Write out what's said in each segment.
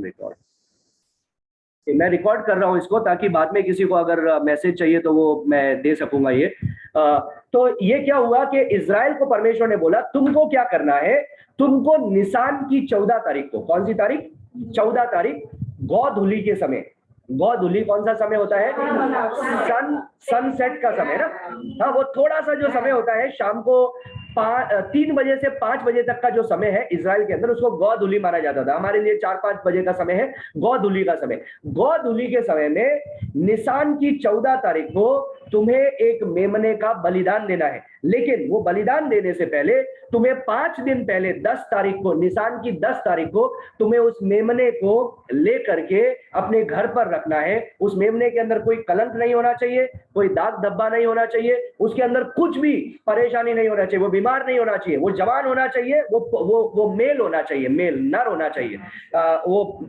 Record. मैं record कर रहा हूं इसको ताकि बाद में किसी को अगर मैसेज चाहिए तो वो मैं दे सकूंगा ये। तो ये क्या हुआ कि इजराइल को परमेश्वर ने बोला तुमको क्या करना है, तुमको निसान की 14 तारीख को, कौन सी तारीख, 14 तारीख, गौधुली के समय, गौधुली कौन सा समय होता है, सनसेट का समय ना, हाँ वो थोड़ा सा जो समय होता है शाम को 3 बजे से 5 बजे तक का जो समय है इजराइल के अंदर, उसको गौधुली माना जाता था। हमारे लिए 4-5 बजे का समय है गौधुली का समय। गौधुली के समय में निसान की 14 तारीख को तुम्हें एक मेमने का बलिदान देना है, लेकिन वो बलिदान देने से पहले तुम्हें 5 दिन पहले 10 तारीख को, निसान की 10 तारीख को तुम्हें उस मेमने को लेकर के अपने घर पर रखना है। उस मेमने के अंदर कोई कलंक नहीं होना चाहिए, कोई दाग धब्बा नहीं होना चाहिए, उसके अंदर कुछ भी परेशानी नहीं होना चाहिए, वो बीमार नहीं होना चाहिए, वो जवान होना चाहिए, वो मेल होना चाहिए, मेल नर होना चाहिए, वो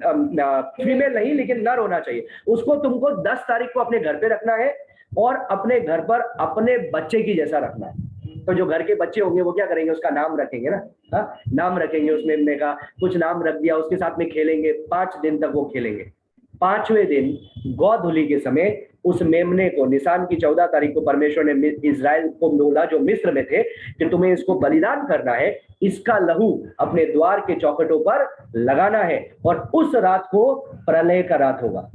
फीमेल नहीं लेकिन नर होना चाहिए। उसको तुमको 10 तारीख को अपने घर पे रखना है और अपने घर पर अपने बच्चे की जैसा रखना है। तो जो घर के बच्चे होंगे वो क्या करेंगे, उसका नाम रखेंगे ना, हाँ नाम रखेंगे उस मेमने का, कुछ नाम रख दिया, उसके साथ में खेलेंगे, 5 दिन तक वो खेलेंगे। 5वें दिन गौधुली के समय उस मेमने को, निसान की 14 तारीख को परमेश्वर ने इजराइल को बोला जो मिस्र में थे कि तुम्हें इसको बलिदान करना है, इसका लहू अपने द्वार के चौखटों पर लगाना है। और उस रात को प्रलय का रात होगा,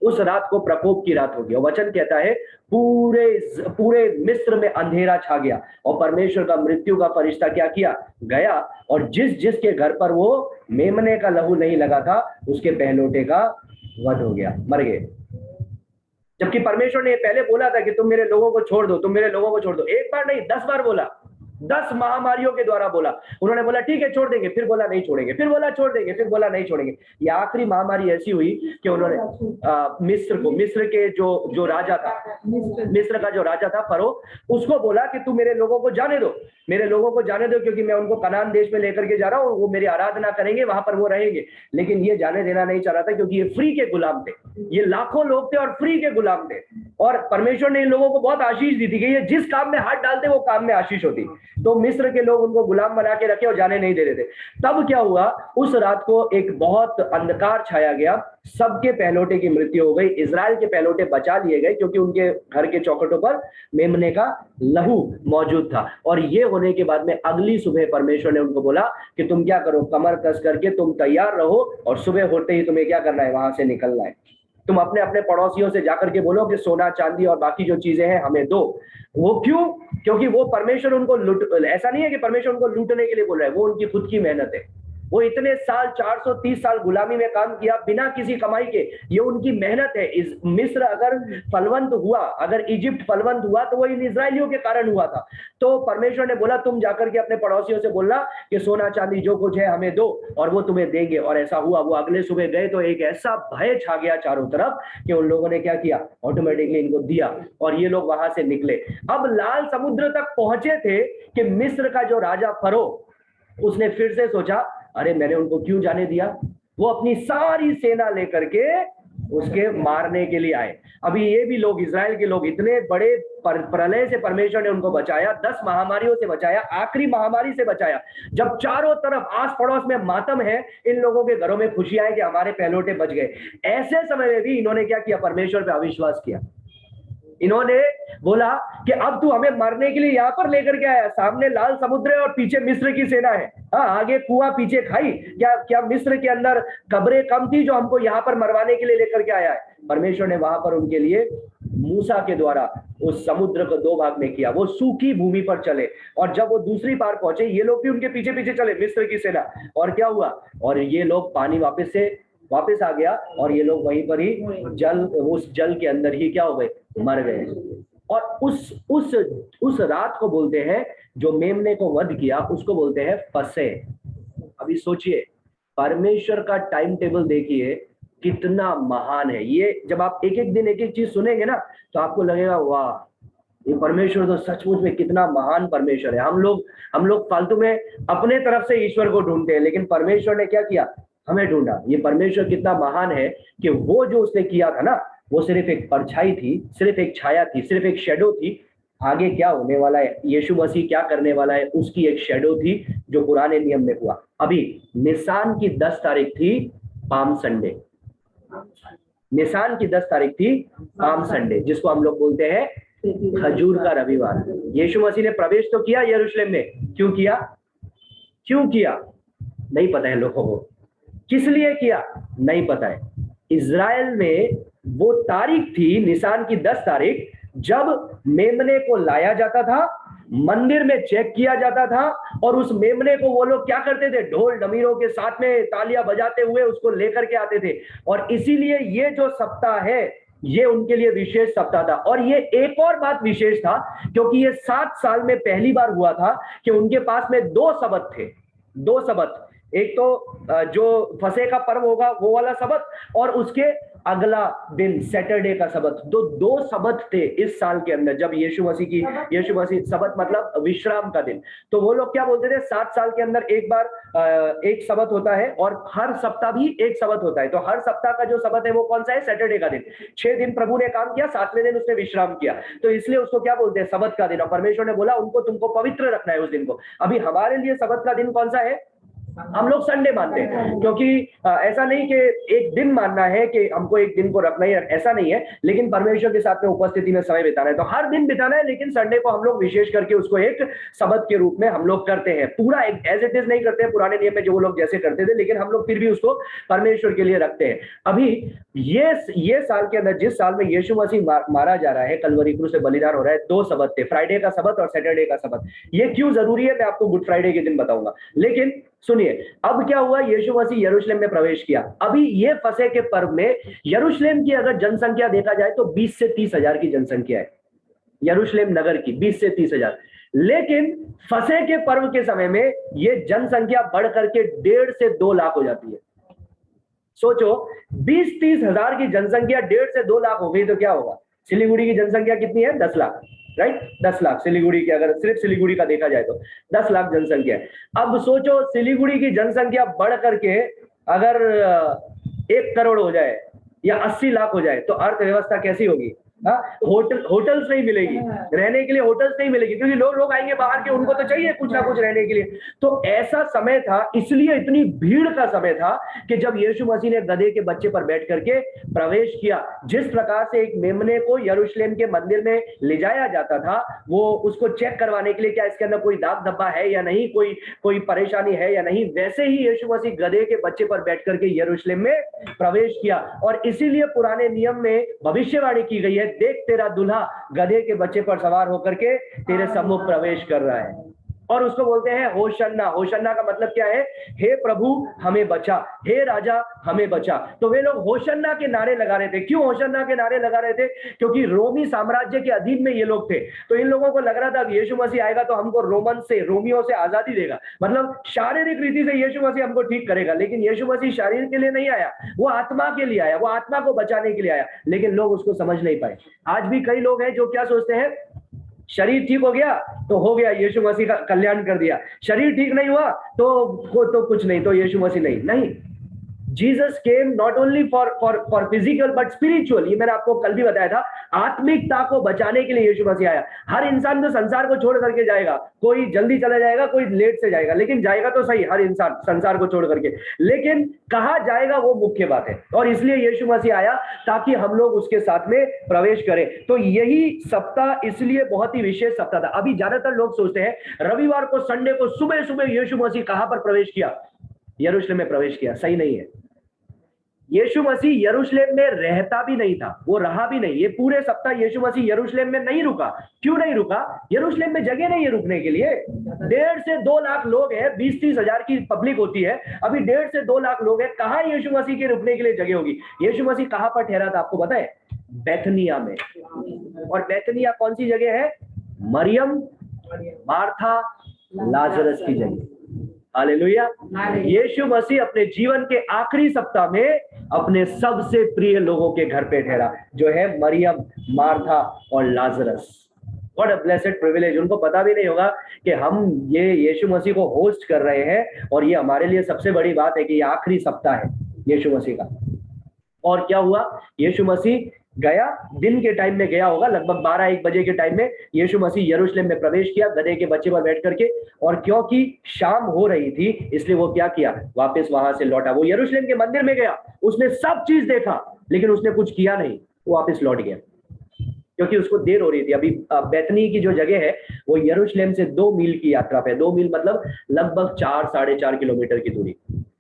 उस रात को प्रकोप की रात होगी। और वचन कहता है पूरे मिस्र में अंधेरा छा गया और परमेश्वर का मृत्यु का फरिश्ता क्या किया, गया और जिसके घर पर वो मेमने का लहू नहीं लगा था उसके पहलोटे का वध हो गया, मर गए। जबकि परमेश्वर ने पहले बोला था कि तुम मेरे लोगों को छोड़ दो, तुम मेरे लोगों को छोड़ दो। एक बार नहीं 10 बार बोला, 10 महामारियों के द्वारा बोला। उन्होंने बोला ठीक है छोड़ देंगे, फिर बोला नहीं छोड़ेंगे, फिर बोला छोड़ देंगे, फिर बोला नहीं छोड़ेंगे। ये आखिरी महामारी ऐसी हुई कि उन्होंने मिस्र के जो राजा था, मिस्र का जो राजा था फरो, उसको बोला कि तू मेरे लोगों को जाने दो, मेरे लोगों को जाने दो, क्योंकि मैं उनको कनान देश में लेकर के जा रहा हूँ, वो मेरी आराधना करेंगे, वहां पर वो रहेंगे। लेकिन ये जाने देना नहीं चाह रहा था क्योंकि ये फ्री के गुलाम थे, ये लाखों लोग थे और फ्री के गुलाम थे। और परमेश्वर ने इन लोगों को बहुत आशीष दी थी कि ये जिस काम में हाथ डालते वो काम में आशीष होती। तो मिस्र के लोग उनको गुलाम बना के रखे और जाने नहीं दे रहे थे। तब क्या हुआ, उस रात को एक बहुत अंधकार छाया गया, सबके पहलोटे की मृत्यु हो गई। इजराइल के पहलोटे बचा लिए गए क्योंकि उनके घर के चौखटों पर मेमने का लहू मौजूद था। और ये होने के बाद में अगली सुबह परमेश्वर ने उनको बोला कि तुम क्या करो, कमर कस करके तुम तैयार रहो और सुबह होते ही तुम्हें क्या करना है, वहां से निकलना है। तुम अपने अपने पड़ोसियों से जाकर के बोलो कि सोना चांदी और बाकी जो चीजें हैं हमें दो। वो क्यों? क्योंकि वो परमेश्वर उनको ऐसा नहीं है कि परमेश्वर उनको लूटने के लिए बोल रहा है, वो उनकी खुद की मेहनत है। वो इतने साल 430 साल गुलामी में काम किया बिना किसी कमाई के, ये उनकी मेहनत है। इस मिस्र अगर फलवंत हुआ, अगर इजिप्ट फलवंत हुआ तो वो इन इजराइलियों के कारण हुआ था। तो परमेश्वर ने बोला तुम जाकर के अपने पड़ोसियों से बोलना कि सोना चांदी जो कुछ है हमें दो और वो तुम्हें देंगे। और ऐसा हुआ। वो अगले सुबह गए तो एक ऐसा भय छा गया चारों तरफ कि उन लोगों ने क्या किया, ऑटोमेटिकली इनको दिया और ये लोग वहां से निकले। अब लाल समुद्र तक पहुंचे थे कि मिस्र का जो राजा फरो, उसने फिर से सोचा अरे मैंने उनको क्यों जाने दिया। वो अपनी सारी सेना लेकर के उसके मारने के लिए आए। अभी ये भी लोग, इजराइल के लोग, इतने बड़े प्रलय से परमेश्वर ने उनको बचाया, 10 महामारियों से बचाया, आखिरी महामारी से बचाया। जब चारों तरफ आस पड़ोस में मातम है, इन लोगों के घरों में खुशियां है कि हमारे पहलोटे बच गए। ऐसे समय में भी इन्होंने क्या किया, परमेश्वर पे अविश्वास किया। इन्होंने बोला कि अब तू हमें मरने के लिए यहाँ पर लेकर के आया, सामने लाल समुद्र है और पीछे मिस्र की सेना है, हाँ आगे कुआं पीछे खाई। क्या मिस्र के अंदर कब्रें कम थी जो हमको यहाँ पर मरवाने के लिए लेकर के आया है? परमेश्वर ने वहां पर उनके लिए मूसा के द्वारा उस समुद्र को 2 भाग में किया। वो सूखी भूमि पर चले और जब वो दूसरी बार पहुंचे, ये लोग भी उनके पीछे पीछे चले, मिस्र की सेना। और क्या हुआ, और ये लोग पानी वापस आ गया और ये लोग वहीं पर ही उस जल के अंदर ही क्या हो गए, मर गए। और उस रात को बोलते हैं, जो मेमने को वध किया उसको बोलते हैं फसे। अभी सोचिए, परमेश्वर का टाइम टेबल देखिए कितना महान है। ये जब आप एक एक दिन एक एक चीज सुनेंगे ना तो आपको लगेगा वाह, ये परमेश्वर तो सचमुच में कितना महान परमेश्वर है। हम लोग फालतू में अपने तरफ से ईश्वर को ढूंढते हैं, लेकिन परमेश्वर ने क्या किया, हमें ढूंढा। ये परमेश्वर कितना महान है कि वो जो उसने किया था ना, वो सिर्फ एक परछाई थी, सिर्फ एक छाया थी, सिर्फ एक शेडो थी। आगे क्या होने वाला है, यीशु मसीह क्या करने वाला है, उसकी एक शेडो थी जो पुराने नियम में हुआ। अभी निसान की 10 तारीख थी पाम संडे। निसान की 10 तारीख थी पाम संडे, जिसको हम लोग बोलते हैं खजूर का रविवार। यीशु मसीह ने प्रवेश तो किया यरूशलेम में, क्यों किया? क्यों किया नहीं पता है लोगों को, किस लिए किया नहीं पता है। इज़राइल में वो तारीख थी निसान की 10 तारीख, जब मेमने को लाया जाता था, मंदिर में चेक किया जाता था, और उस मेमने को वो लोग क्या करते थे, ढोल डमीरों के साथ में तालियां बजाते हुए उसको लेकर के आते थे। और इसीलिए ये जो सप्ताह है ये उनके लिए विशेष सप्ताह था। और ये एक और बात विशेष था, क्योंकि ये 7 साल में पहली बार हुआ था कि उनके पास में 2 सबत थे, 2 सबत। एक तो जो फसह का पर्व होगा वो वाला सबत, और उसके अगला दिन सैटरडे का सबत। 2 सबत थे इस साल के अंदर, जब यीशु मसीह सबत मतलब विश्राम का दिन। तो वो लोग क्या बोलते थे, 7 साल के अंदर एक बार एक सबत होता है, और हर सप्ताह भी एक सबत होता है। तो हर सप्ताह का जो सबत है वो कौन सा है? सैटरडे का दिन। 6 दिन प्रभु ने काम किया, 7वें दिन उसने विश्राम किया, तो इसलिए उसको क्या बोलते हैं? सबत का दिन। और परमेश्वर ने बोला तुमको पवित्र रखना है उस दिन को। अभी हमारे लिए सबत का दिन कौन सा है? हम लोग संडे मानते हैं, क्योंकि ऐसा नहीं कि एक दिन मानना है कि हमको एक दिन को रखना ही, ऐसा नहीं है, लेकिन परमेश्वर के साथ में उपस्थिति में समय बिताना है, तो हर दिन बिताना है, लेकिन संडे को हम लोग विशेष करके उसको एक सबत के रूप में हम लोग करते हैं। पूरा एज इट इज नहीं करते हैं पुराने नियम में जो वो लोग जैसे करते थे, लेकिन हम लोग फिर भी उसको परमेश्वर के लिए रखते हैं। अभी ये साल के अंदर, जिस साल में यीशु मसीह मारा जा रहा है, कलवरी क्रूस से बलिदान हो रहा है, 2 सबत थे, फ्राइडे का सबत और सैटरडे का सबत। ये क्यों जरूरी है मैं आपको गुड फ्राइडे के दिन बताऊंगा। लेकिन सुनिए, अब क्या हुआ, यीशु मसीह यरूशलेम में प्रवेश किया। अभी ये फसह के पर्व में यरूशलेम की अगर जनसंख्या देखा जाए तो 20 से 30 हजार की जनसंख्या है यरूशलेम नगर की, 20 से 30 हजार। लेकिन फसह के पर्व के समय में ये जनसंख्या बढ़ करके 1.5 से 2 लाख हो जाती है। सोचो, 20-30 हजार की जनसंख्या 1.5 से 2 लाख हो गई तो क्या होगा? सिलीगुड़ी की जनसंख्या कितनी है? 10 लाख, राइट? 10 लाख सिलीगुड़ी की, अगर सिर्फ सिलीगुड़ी का देखा जाए तो 10 लाख जनसंख्या है। अब सोचो, सिलीगुड़ी की जनसंख्या बढ़ करके अगर 1 करोड़ हो जाए या 80 लाख हो जाए तो अर्थव्यवस्था कैसी होगी? होटल्स नहीं मिलेगी, रहने के लिए होटल्स नहीं मिलेगी, क्योंकि लोग आएंगे बाहर के, उनको तो चाहिए कुछ ना कुछ रहने के लिए। तो ऐसा समय था, इसलिए इतनी भीड़ का समय था कि जब यीशु मसीह ने गधे के बच्चे पर बैठ करके प्रवेश किया। जिस प्रकार से एक मेमने को यरूशलेम के मंदिर में ले जाया जाता था, वो उसको चेक करवाने के लिए क्या इसके अंदर कोई दाग धब्बा है या नहीं, कोई परेशानी है या नहीं, वैसे ही यीशु मसीह गधे के बच्चे पर बैठ करके यरूशलेम में प्रवेश किया। और इसीलिए पुराने नियम में भविष्यवाणी की गई है, देख तेरा दूल्हा गधे के बच्चे पर सवार होकर के तेरे सम्मुख प्रवेश कर रहा है। और उसको बोलते हैं होशन्ना। होशन्ना का मतलब क्या है? हे प्रभु हमें बचा, हे राजा हमें बचा। तो वे लोग होशन्ना के नारे लगा रहे थे। क्यों होशन्ना के नारे लगा रहे थे? क्योंकि रोमी साम्राज्य के अधीन में ये लोग थे। तो इन लोगों को लग रहा था यीशु मसीह आएगा तो हमको रोमियों से आजादी देगा, मतलब शारीरिक रीति से यीशु मसीह हमको ठीक करेगा। लेकिन यीशु मसीह शरीर के लिए नहीं आया, वो आत्मा के लिए आया, वो आत्मा को बचाने के लिए आया। लेकिन लोग उसको समझ नहीं पाए। आज भी कई लोग हैं जो क्या सोचते हैं, शरीर ठीक हो गया तो हो गया, यीशु मसीह का कल्याण कर दिया। शरीर ठीक नहीं हुआ तो कुछ नहीं, तो यीशु मसीह नहीं। Jesus came not only for physical but spiritual. ये मैंने आपको कल भी बताया था, आत्मिकता को बचाने के लिए यीशु मसीह आया। हर इंसान तो संसार को छोड़ करके जाएगा, कोई जल्दी चला जाएगा, कोई लेट से जाएगा, लेकिन जाएगा तो सही हर इंसान संसार को छोड़ करके। लेकिन कहाँ जाएगा वो मुख्य बात है, और इसलिए यीशु मसीह आया ताकि हम लोग उसके साथ में प्रवेश करें। तो यही सप्ताह इसलिए बहुत ही विशेष सप्ताह था। अभी ज्यादातर लोग सोचते हैं रविवार को, संडे को सुबह सुबह यीशु मसीह कहां पर प्रवेश किया? यरूशलेम में प्रवेश किया। सही नहीं है। यीशु मसीह यरूशलेम में रहता भी नहीं था, वो रहा भी नहीं। ये पूरे सप्ताह यीशु मसीह यरूशलेम में नहीं रुका। क्यों नहीं रुका? यरूशलेम में जगह नहीं है रुकने के लिए। 1.5 से 2 लाख लोग हैं, 20-30 हजार की पब्लिक होती है, अभी 1.5 से 2 लाख लोग हैं, कहां यीशु मसीह के रुकने के लिए जगह होगी? यीशु मसीह कहां पर ठहरा था आपको पता है? बैथनिया में। और बैथनिया कौन सी जगह है? मरियम, मार्था, लाजरस की जगह। हालेलुया। यीशु मसीह अपने जीवन के आखिरी सप्ताह में अपने सबसे प्रिय लोगों के घर पे ठहरा, जो है मरियम, मार्था और Lazarus. What a blessed privilege. उनको पता भी नहीं होगा कि हम ये यीशु मसीह को होस्ट कर रहे हैं, और ये हमारे लिए सबसे बड़ी बात है कि ये आखिरी सप्ताह है यीशु मसीह का। और क्या हुआ? यीशु मसीह गया, दिन के टाइम में गया होगा, लगभग 12-1 बजे के टाइम में यीशु मसीह यरूशलेम में प्रवेश किया गधे के बच्चे पर बैठ करके, और क्योंकि शाम हो रही थी इसलिए वो क्या किया, वापस वहां से लौटा। वो यरूशलेम के मंदिर में गया, उसने सब चीज देखा, लेकिन उसने कुछ किया नहीं, वो वापस लौट गया, क्योंकि उसको देर हो रही थी। अभी बैतनी की जो जगह है वो यरूशलेम से 2 मील की यात्रा पे, 2 मील मतलब लगभग 4-4.5 किलोमीटर की दूरी,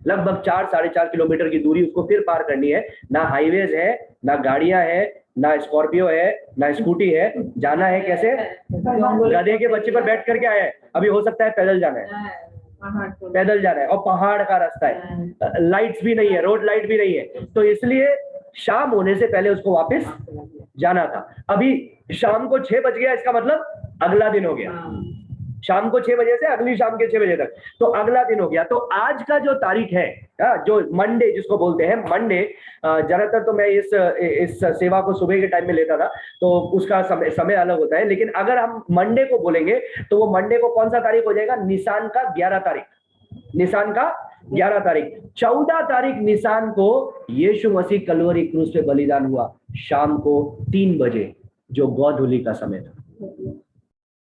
लगभग 4-4.5 किलोमीटर की दूरी उसको फिर पार करनी है। ना हाईवेज है, ना गाड़ियां है, ना स्कॉर्पियो है, ना स्कूटी है, जाना है कैसे, गधे के बच्चे पर बैठ करके आया है। अभी हो सकता है पैदल जाना है, पैदल जाना है, और पहाड़ का रास्ता है, लाइट्स भी नहीं है, रोड लाइट भी नहीं है, तो इसलिए शाम होने से पहले उसको वापस जाना था। अभी शाम को 6 बज गया, इसका मतलब अगला दिन हो गया, शाम को 6 बजे से अगली शाम के 6 बजे तक, तो अगला दिन हो गया। तो आज का जो तारीख है, जो मंडे जिसको बोलते हैं, मंडे, ज्यादातर तो मैं इस सेवा को सुबह के टाइम में लेता था, तो उसका समय अलग होता है, लेकिन अगर हम मंडे को बोलेंगे तो वो मंडे को कौन सा तारीख हो जाएगा, निसान का 11 तारीख, निसान का 11 तारीख। 14 तारीख निसान को यीशु मसीह कलवरी क्रूस पे बलिदान हुआ, शाम को 3 बजे, जो गौधूली का समय था।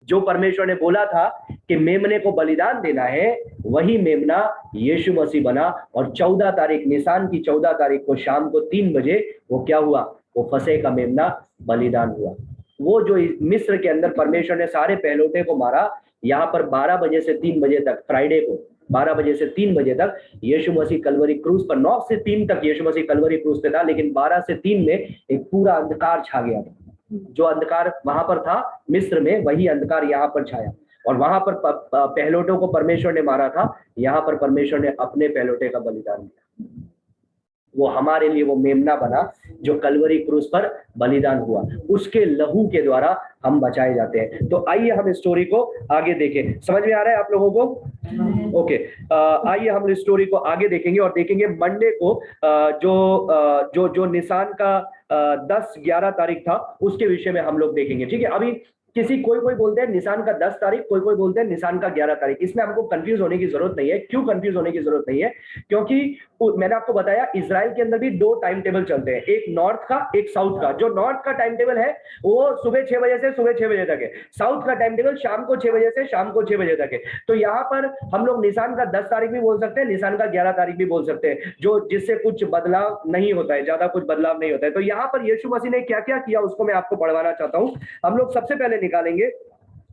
जो परमेश्वर ने बोला था कि मेमने को बलिदान देना है, वही मेमना यीशु मसीह बना, और 14 तारीख, निसान की 14 तारीख को शाम को 3 बजे वो क्या हुआ, वो फसह का मेमना बलिदान हुआ। वो जो मिस्र के अंदर परमेश्वर ने सारे पहलौठे को मारा, यहाँ पर 12 बजे से 3 बजे तक, फ्राइडे को 12 बजे से 3 बजे तक यीशु मसीह कलवरी क्रूस पर, 9 से 3 तक यीशु मसीह कलवरी क्रूस पे था, लेकिन 12 से 3 में एक पूरा अंधकार छा गया था। जो अंधकार वहां पर था मिस्र में, वही अंधकार यहाँ पर छाया, और वहां पर पहलौठों को परमेश्वर ने मारा था, यहाँ पर परमेश्वर ने अपने पहलौठे का बलिदान दिया। वो हमारे लिए वो मेमना बना जो कलवरी क्रूस पर बलिदान हुआ, उसके लहू के द्वारा हम बचाए जाते हैं। तो आइए हम स्टोरी को आगे देखें। समझ में आ रहा है आप लोगों को? ओके, आइए हम स्टोरी को आगे देखेंगे और देखेंगे मंडे को जो निसान का 10-11 तारीख था उसके विषय में हम लोग देखेंगे। ठीक है, अभी कोई बोलते हैं निसान का 10 तारीख, कोई बोलते हैं निसान का 11 तारीख। इसमें हमको कंफ्यूज होने की जरूरत नहीं है। क्यों कंफ्यूज होने की जरूरत नहीं है? क्योंकि मैंने आपको बताया इजराइल के अंदर भी 2 टाइम टेबल चलते हैं, एक नॉर्थ का, एक साउथ का। जो नॉर्थ का टाइम टेबल है वो सुबह 6 बजे से सुबह 6 बजे तक है, साउथ का टाइम टेबल शाम को 6 बजे से शाम को 6 बजे तक है। तो यहाँ पर हम लोग निसान का 10 तारीख भी बोल सकते हैं, निसान का 11 तारीख भी बोल सकते हैं, जो जिससे कुछ बदलाव नहीं होता है, ज्यादा कुछ बदलाव नहीं होता है। तो यहाँ पर यीशु मसीह ने क्या क्या किया उसको मैं आपको पढ़वाना चाहता हूँ। हम लोग सबसे पहले निकालेंगे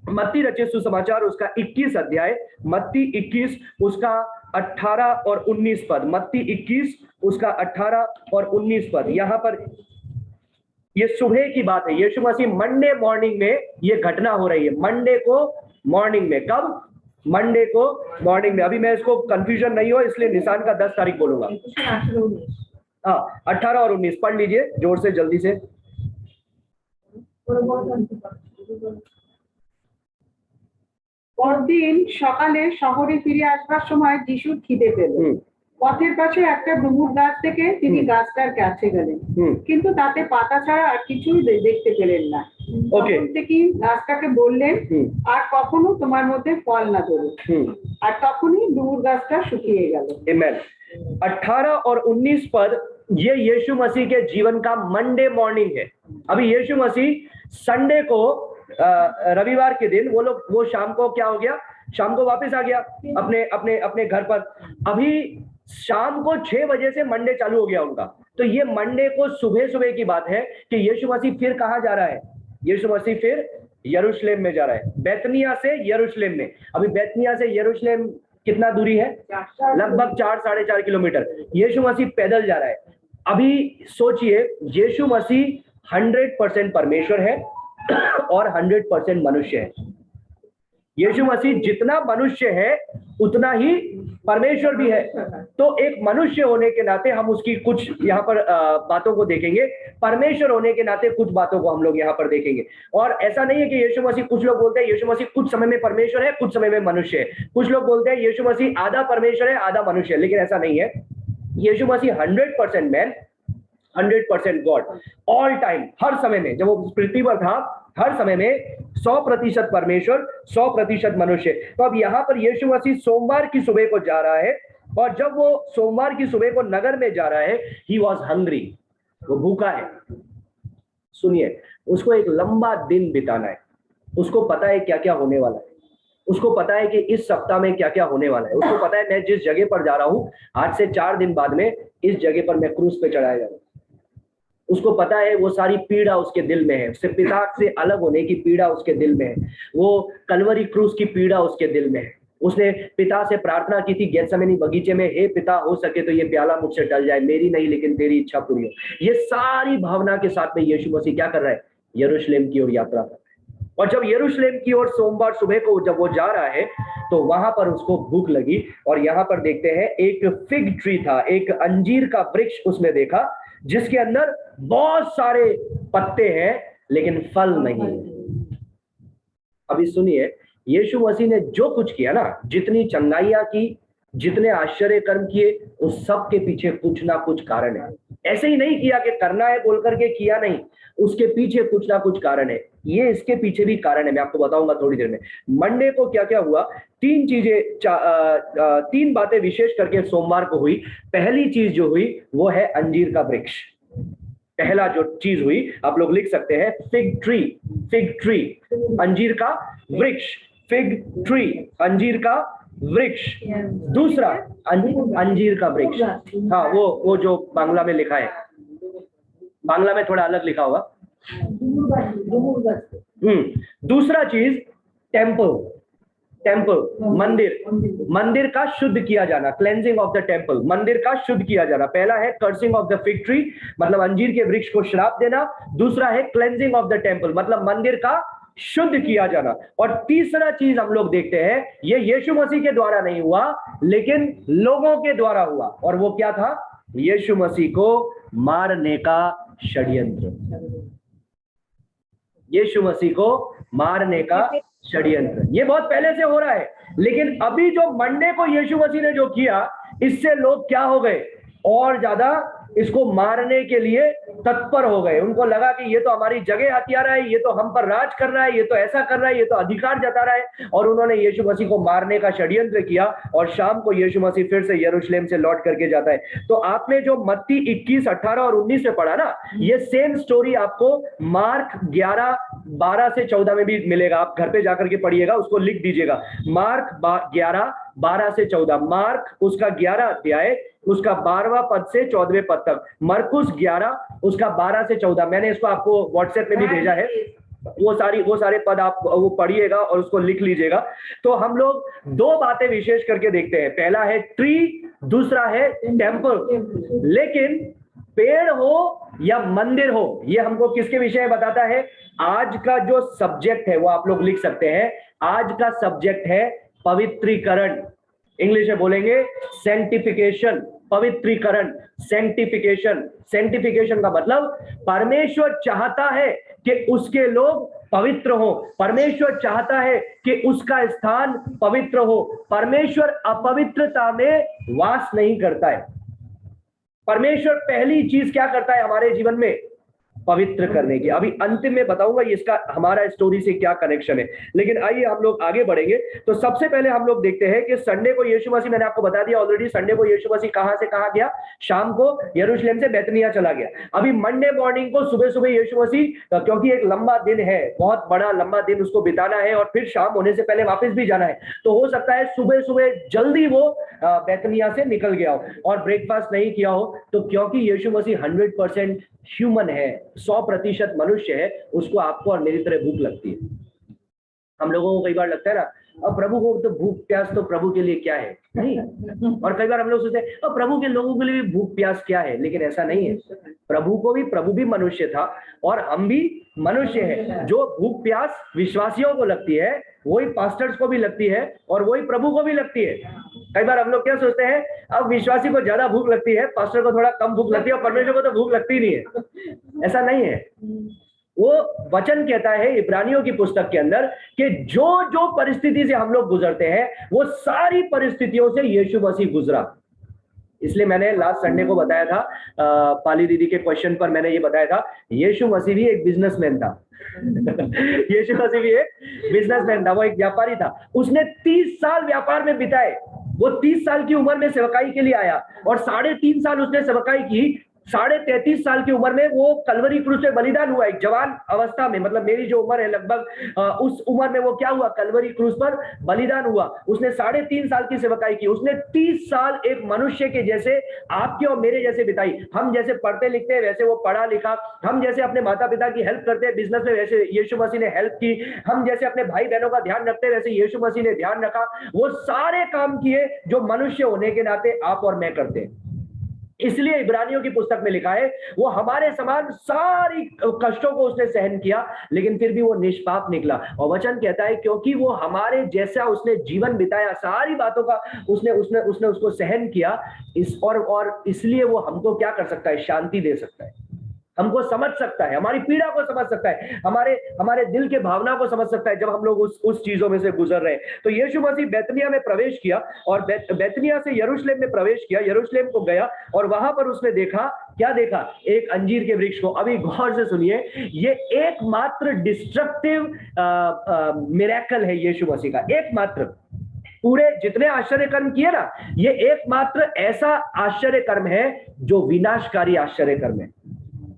मत्ती रचित सुसमाचार उसका 21 अध्याय, मत्ती 21 उसका 18 और 19 पद, मत्ती 21 उसका 18 और 19 पद। यहाँ पर ये सुबह की बात है, यीशु मसीह मंडे मॉर्निंग में ये घटना हो रही है, मंडे को मॉर्निंग में। कब? मंडे को मॉर्निंग में। अभी मैं इसको कंफ्यूजन नहीं हो इसलिए निसान का 10 तारीख बोलूंगा। हाँ, 18 और 19 पढ़ लीजिए जोर से, जल्दी से। পরদিন সকালে শহরে ফিরে আসবার সময় যিশুর খিদে পেল। পথের পাশে একটা ডুমুর গাছ থেকে তিনি গাছটার কাছে গেলেন, কিন্তু তাতে পাতা ছাড়া আর কিছুই দেখতে পেলেন না। তখন থেকে গাছটাকে বললেন, আর কখনো তোমার মধ্যে ফল না ধরুক। আর তখনই ডুমুর গাছটা শুকিয়ে গেল। आमीन। 18 और 19 पद ये यीशु मसीह के जीवन का मंडे मॉर्निंग है। अभी यीशु मसीह संडे को, रविवार के दिन वो शाम को क्या हो गया, शाम को वापस आ गया अपने अपने अपने घर पर। अभी शाम को 6 बजे से मंडे चालू हो गया उनका। तो ये मंडे को सुबह सुबह की बात है कि यीशु मसीह फिर कहाँ जा रहा है, यीशु मसीह फिर यरूशलेम में जा रहा है, बैतनिया से यरूशलेम में। अभी बैतनिया से यरूशलेम कितना दूरी है? लगभग 4-4.5 किलोमीटर। यीशु मसीह पैदल जा रहा है। अभी सोचिए, यीशु मसीह 100% परमेश्वर है और 100% मनुष्य है। यीशु मसीह जितना मनुष्य है उतना ही परमेश्वर भी है। तो एक मनुष्य होने के नाते हम उसकी कुछ यहाँ पर बातों को देखेंगे, परमेश्वर होने के नाते कुछ बातों को हम लोग यहाँ पर देखेंगे। और ऐसा नहीं है कि यीशु मसीह, कुछ लोग बोलते हैं यीशु मसीह कुछ समय में परमेश्वर है, कुछ समय में मनुष्य है। कुछ लोग बोलते हैं यीशु मसीह आधा परमेश्वर है, आधा मनुष्य है, लेकिन ऐसा नहीं है। यीशु मसीह 100% मैन, 100% गॉड, ऑल टाइम, हर समय में। जब वो पृथ्वी पर था हर समय में 100% परमेश्वर, 100% मनुष्य। तो अब यहाँ पर यीशु मसीह सोमवार की सुबह को जा रहा है, और जब वो सोमवार की सुबह को नगर में जा रहा है, ही वॉज हंग्री, वो भूखा है। सुनिए, उसको एक लंबा दिन बिताना है, उसको पता है क्या क्या होने वाला है, उसको पता है कि इस सप्ताह में क्या क्या होने वाला है, उसको पता है मैं जिस जगह पर जा रहा हूं आज से 4 दिन बाद में इस जगह पर मैं क्रूज पे चढ़ाया जा रहा हूं। उसको पता है वो सारी पीड़ा उसके दिल में है, उससे पिता से अलग होने की पीड़ा उसके दिल में है, वो कलवरी क्रूज की पीड़ा उसके दिल में है। उसने पिता से प्रार्थना की थी गेत्सेमनी बगीचे में, हे पिता हो सके तो ये प्याला मुझसे टल जाए, मेरी नहीं लेकिन तेरी इच्छा पूरी हो। ये सारी भावना के साथ में यीशु मसीह क्या कर रहा है, यरूशलेम की ओर यात्रा कर रहा है। और जब यरूशलेम की ओर सोमवार सुबह को जब वो जा रहा है तो वहां पर उसको भूख लगी, और यहां पर देखते हैं एक फिग ट्री था, एक अंजीर का वृक्ष उसने देखा जिसके अंदर बहुत सारे पत्ते हैं लेकिन फल नहीं। अभी सुनिए, यीशु मसीह ने जो कुछ किया ना, जितनी चंगाइयां की, जितने आश्चर्य कर्म किए, उस सब के पीछे कुछ ना कुछ कारण है। ऐसे ही नहीं किया कि करना है बोल करके किया, नहीं, उसके पीछे कुछ ना कुछ कारण है। ये इसके पीछे भी कारण है, मैं आपको बताऊंगा थोड़ी देर में। मंडे को क्या क्या हुआ, तीन चीजें, तीन बातें विशेष करके सोमवार को हुई। पहली चीज जो हुई वो है अंजीर का वृक्ष। पहला जो चीज हुई आप लोग लिख सकते हैं, फिग ट्री, फिग ट्री, अंजीर का वृक्ष, फिग ट्री, अंजीर का वृक्ष। दूसरा अंजीर का वृक्ष, हाँ वो जो बांग्ला में लिखा है, बांग्ला में थोड़ा अलग लिखा होगा। दूसरा चीज टेम्पल, टेम्पल, मंदिर, मंदिर का शुद्ध किया जाना, क्लेंजिंग ऑफ द टेम्पल, मंदिर का शुद्ध किया जाना। पहला है cursing of the fig tree, मतलब अंजीर के वृक्ष को श्राप देना। दूसरा है क्लेंजिंग ऑफ द टेम्पल, मतलब मंदिर का शुद्ध किया जाना। और तीसरा चीज हम लोग देखते हैं, ये यीशु मसीह के द्वारा नहीं हुआ लेकिन लोगों के द्वारा हुआ, और वो क्या था, यीशु मसीह को मारने का षड्यंत्र। यीशु मसीह को मारने का षड्यंत्र, ये बहुत पहले से हो रहा है, लेकिन अभी जो मंडे को यीशु मसीह ने जो किया, इससे लोग क्या हो गए, और ज्यादा इसको मारने के लिए तत्पर हो गए। उनको लगा कि ये तो हमारी जगह हथिया रहा है, ये तो हम पर राज कर रहा है, ये तो ऐसा कर रहा है, ये तो अधिकार जता रहा है, और उन्होंने यीशु मसीह को मारने का षड्यंत्र किया। और शाम को यीशु मसीह फिर से यरूशलेम से लौट करके जाता है। तो आपने जो मत्ती 21, 18 और 19 में पढ़ा ना, ये सेम स्टोरी आपको मार्क 11, 12 से 14 में भी मिलेगा। आप घर पे जाकर के पढ़िएगा, उसको लिख दीजिएगा, मार्क 11, 12 से 14, मार्क उसका 11 अध्याय, उसका 12वां पद से 14वें पद तक, मरकुस 11 उसका 12 से 14। मैंने इसको आपको व्हाट्सएप में भी भेजा है, वो सारे पद आप वो पढ़िएगा और उसको लिख लीजिएगा। तो हम लोग दो बातें विशेष करके देखते हैं, पहला है ट्री, दूसरा है टेम्पल। लेकिन पेड़ हो या मंदिर हो, ये हमको किसके विषय में बताता है, आज का जो सब्जेक्ट है वो आप लोग लिख सकते हैं। आज का सब्जेक्ट है पवित्रीकरण, इंग्लिश में बोलेंगे सैंक्टिफिकेशन, पवित्रीकरण, सैंक्टिफिकेशन। सैंक्टिफिकेशन का मतलब परमेश्वर चाहता है कि उसके लोग पवित्र हो, परमेश्वर चाहता है कि उसका स्थान पवित्र हो। परमेश्वर अपवित्रता में वास नहीं करता है। परमेश्वर पहली चीज क्या करता है हमारे जीवन में, पवित्र करने की। अभी अंतिम में बताऊंगा इसका हमारा स्टोरी से क्या कनेक्शन है, लेकिन आइए हम लोग आगे बढ़ेंगे। तो सबसे पहले हम लोग देखते हैं कि संडे को यीशु मसीह, मैंने आपको बता दिया ऑलरेडी, संडे को यीशु मसीह कहां से कहां गया, शाम को यरूशलेम से बैतनिय्याह चला गया। अभी मंडे मॉर्निंग को सुबह सुबह यीशु मसीह, क्योंकि एक लंबा दिन है, बहुत बड़ा लंबा दिन उसको बिताना है और फिर शाम होने से पहले वापस भी जाना है, तो हो सकता है सुबह सुबह जल्दी वो बैतनिय्याह से निकल गया हो और ब्रेकफास्ट नहीं किया हो। तो क्योंकि यीशु मसीह 100% ह्यूमन है, 100% मनुष्य है, उसको आपको और मेरी तरह भूख लगती है। हम लोगों को कई बार लगता है ना, अब प्रभु को तो भूख प्यास तो प्रभु के लिए क्या है, नहीं। और कई बार हम लोग सोचते हैं अब प्रभु के लोगों के लिए भी भूख प्यास क्या है, लेकिन ऐसा नहीं है। प्रभु भी मनुष्य था और हम भी मनुष्य हैं। जो भूख प्यास विश्वासियों को लगती है वही पास्टर्स को भी लगती है और वही प्रभु को भी लगती है। कई बार हम लोग क्या सोचते हैं, अब विश्वासी को ज्यादा भूख लगती है, पास्टर को थोड़ा कम भूख लगती है और परमेश्वर को तो भूख लगती नहीं है। ऐसा नहीं है। वो वचन कहता है इब्रानियों की पुस्तक के अंदर कि जो जो परिस्थिति से हम लोग गुजरते हैं वो सारी परिस्थितियों से यीशु मसीह गुजरा। इसलिए मैंने लास्ट संडे को बताया था, पाली दीदी के क्वेश्चन पर मैंने ये बताया था, यीशु मसीह भी एक बिजनेसमैन था। यीशु मसीह भी एक बिजनेसमैन था, वो एक व्यापारी था। उसने 30 साल व्यापार में बिताए। वो 30 साल की उम्र में सेवकाई के लिए आया और 3.5 साल उसने सेवकाई की। 33.5 साल की उम्र में वो कलवरी क्रूस पे बलिदान हुआ, एक जवान अवस्था में, मतलब मेरी जो उम्र है लगभग उस उम्र में वो क्या हुआ, कलवरी क्रूस पर बलिदान हुआ। उसने 3.5 साल की सेवकाई की, उसने 30 साल एक मनुष्य के जैसे, आपके और मेरे जैसे बिताई। हम जैसे पढ़ते लिखते हैं वैसे वो पढ़ा लिखा, हम जैसे अपने माता पिता की हेल्प करते हैं बिजनेस में वैसे यीशु मसीह ने हेल्प की, हम जैसे अपने भाई बहनों का ध्यान रखते हैं वैसे यीशु मसीह ने ध्यान रखा। वो सारे काम किए जो मनुष्य होने के नाते आप और मैं करते हैं। इसलिए इब्रानियों की पुस्तक में लिखा है वो हमारे समान सारी कष्टों को उसने सहन किया, लेकिन फिर भी वो निष्पाप निकला। और वचन कहता है क्योंकि वो हमारे जैसा उसने जीवन बिताया, सारी बातों का उसने उसने उसने उसको सहन किया, इस और इसलिए वो हमको क्या कर सकता है, शांति दे सकता है, हमको समझ सकता है, हमारी पीड़ा को समझ सकता है, हमारे हमारे दिल के भावना को समझ सकता है जब हम लोग उस चीजों में से गुजर रहे हैं। तो यीशु मसीह बैतनिया में प्रवेश किया और बैतनिया से यरूशलेम में प्रवेश किया, यरूशलेम को गया और वहां पर उसने देखा, क्या देखा, एक अंजीर के वृक्ष को। अभी गौर से सुनिए, ये एकमात्र डिस्ट्रक्टिव मिरेकल है यीशु मसीह का, एकमात्र। पूरे जितने आश्चर्य कर्म किए ना, ये एकमात्र ऐसा आश्चर्य कर्म है जो विनाशकारी आश्चर्य कर्म है,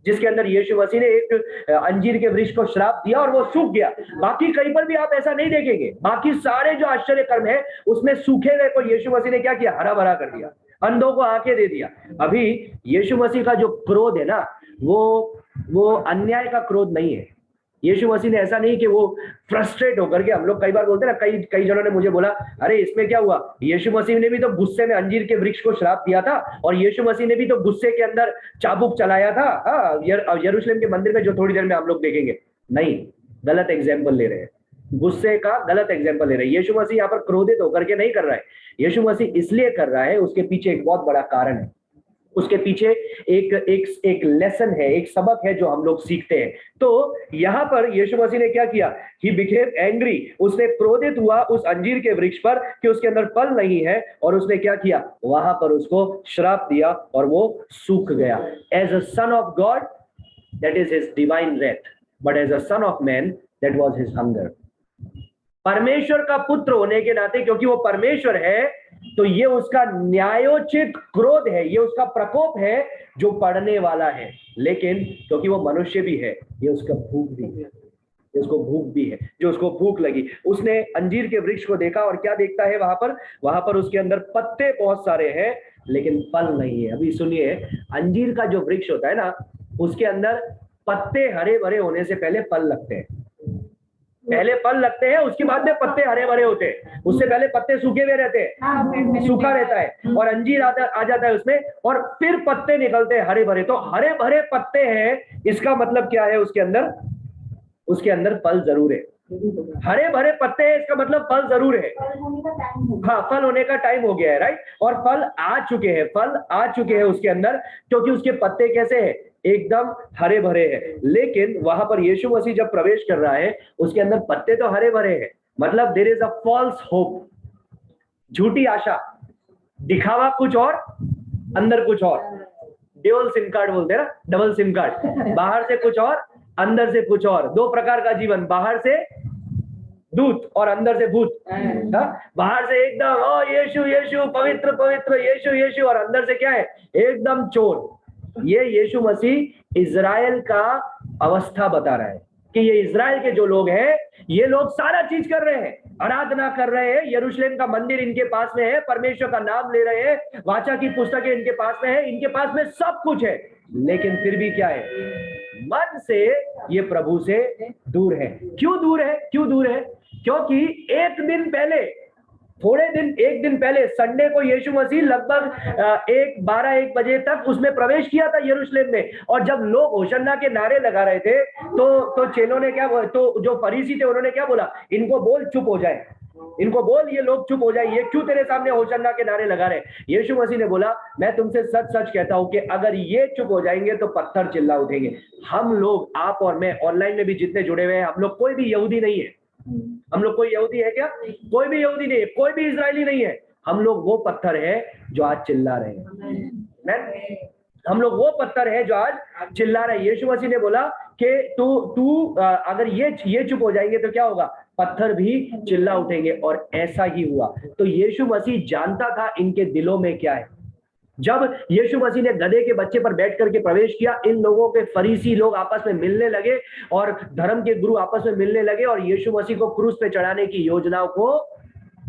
जिसके अंदर यीशु मसीह ने एक अंजीर के वृक्ष को श्राप दिया और वो सूख गया। बाकी कहीं पर भी आप ऐसा नहीं देखेंगे, बाकी सारे जो आश्चर्य कर्म है उसमें सूखे हुए को यीशु मसीह ने क्या किया, हरा भरा कर दिया, अंधों को आंखें दे दिया। अभी यीशु मसीह का जो क्रोध है ना, वो अन्याय का क्रोध नहीं है। यीशु मसीह ने ऐसा नहीं कि वो फ्रस्ट्रेट होकर के, हम लोग कई बार बोलते हैं ना, कई जनों ने मुझे बोला, अरे इसमें क्या हुआ, यीशु मसीह ने भी तो गुस्से में अंजीर के वृक्ष को श्राप दिया था और यीशु मसीह ने भी तो गुस्से के अंदर चाबुक चलाया था यरूशलेम के मंदिर में, जो थोड़ी देर में हम लोग देखेंगे। नहीं, गलत एग्जाम्पल ले रहे हैं, गुस्से का गलत एग्जाम्पल ले रहे हैं। यीशु मसीह यहाँ पर क्रोधित होकर के नहीं कर रहा है, यीशु मसीह इसलिए कर रहा है, उसके पीछे एक बहुत बड़ा कारण है, उसके पीछे एक लेसन है, एक सबक है जो हम लोग सीखते हैं। तो यहां पर यीशु मसीह ने क्या किया, ही बिकेम एंग्री, उसने क्रोधित हुआ उस अंजीर के वृक्ष पर कि उसके अंदर फल नहीं है, और उसने क्या किया, वहां पर उसको श्राप दिया और वो सूख गया। As a son of God that is his divine wrath, but as a son of man that was his hunger. परमेश्वर का पुत्र होने के नाते, क्योंकि वो परमेश्वर है, तो ये उसका न्यायोचित क्रोध है, ये उसका प्रकोप है जो पड़ने वाला है। लेकिन क्योंकि वो मनुष्य भी है, ये उसका भूख भी है, उसको भूख भी है, जो उसको भूख लगी। उसने अंजीर के वृक्ष को देखा और क्या देखता है वहां पर उसके अंदर पत्ते बहुत सारे हैं लेकिन फल नहीं है। अभी सुनिए, अंजीर का जो वृक्ष होता है ना, उसके अंदर पत्ते हरे भरे होने से पहले फल लगते हैं, पहले फल लगते हैं, उसके बाद में पत्ते हरे भरे होते हैं, उससे पहले पत्ते सूखे हुए रहते हैं, सूखा रहता है और अंजीर आ जाता है उसमें, और फिर पत्ते निकलते हैं हरे भरे। तो हरे भरे पत्ते हैं, इसका मतलब क्या है, उसके अंदर फल जरूर है। हरे भरे पत्ते हैं, इसका मतलब फल जरूर है। हाँ, फल होने का टाइम हो गया है, राइट। और फल आ चुके हैं उसके अंदर, क्योंकि उसके पत्ते कैसे हैं, एकदम हरे भरे हैं। लेकिन वहां पर यीशु मसीह जब प्रवेश कर रहा है, उसके अंदर पत्ते तो हरे भरे हैं, मतलब there is a false hope, झूठी आशा, दिखावा कुछ और अंदर कुछ और, ड्यूअल सिम कार्ड बोलते हैं ना, डबल सिम कार्ड, बाहर से कुछ और अंदर से कुछ और, दो प्रकार का जीवन, बाहर से दूत और अंदर से भूत। बाहर से एकदम ओ यीशु यीशु पवित्र पवित्र यीशु यीशु, और अंदर से क्या है, एकदम चोर। ये यीशु मसीह इजराइल का अवस्था बता रहा है कि ये इजराइल के जो लोग हैं, ये लोग सारा चीज कर रहे हैं, आराधना कर रहे हैं, यरूशलेम का मंदिर इनके पास में है, परमेश्वर का नाम ले रहे हैं, वाचा की पुस्तकें इनके पास में है, इनके पास में सब कुछ है, लेकिन फिर भी क्या है, मन से ये प्रभु से दूर है। क्यों दूर है? क्योंकि एक दिन पहले संडे को यीशु मसीह लगभग 1 बजे तक उसमें प्रवेश किया था यरूशलेम में, और जब लोग होशन्ना के नारे लगा रहे थे तो चेलों ने क्या, तो जो फरीसी थे उन्होंने क्या बोला, इनको बोल चुप हो जाए, इनको बोल ये लोग चुप हो जाए, ये क्यों तेरे सामने होशन्ना के नारे लगा रहे। यीशु मसीह ने बोला, मैं तुमसे सच सच कहता हूं कि अगर ये चुप हो जाएंगे तो पत्थर चिल्ला उठेंगे। हम लोग, आप और मैं, ऑनलाइन में भी जितने जुड़े हुए हैं, हम लोग कोई भी यहूदी नहीं है। हम लोग कोई यहूदी है क्या? कोई भी यहूदी नहीं है, कोई भी इजरायली नहीं है। हम लोग वो पत्थर है जो आज चिल्ला रहे हैं। हम लोग वो पत्थर है जो आज चिल्ला रहे हैं। यीशु मसीह ने बोला कि तू अगर ये चुप हो जाएंगे तो क्या होगा, पत्थर भी चिल्ला उठेंगे, और ऐसा ही हुआ। तो यीशु मसीह जानता था इनके दिलों में क्या है, जब यीशु मसीह ने गधे के बच्चे पर बैठ करके प्रवेश किया, इन लोगों के फरीसी लोग आपस में मिलने लगे और धर्म के गुरु आपस में मिलने लगे और यीशु मसीह को क्रूस पे चढ़ाने की योजनाओं को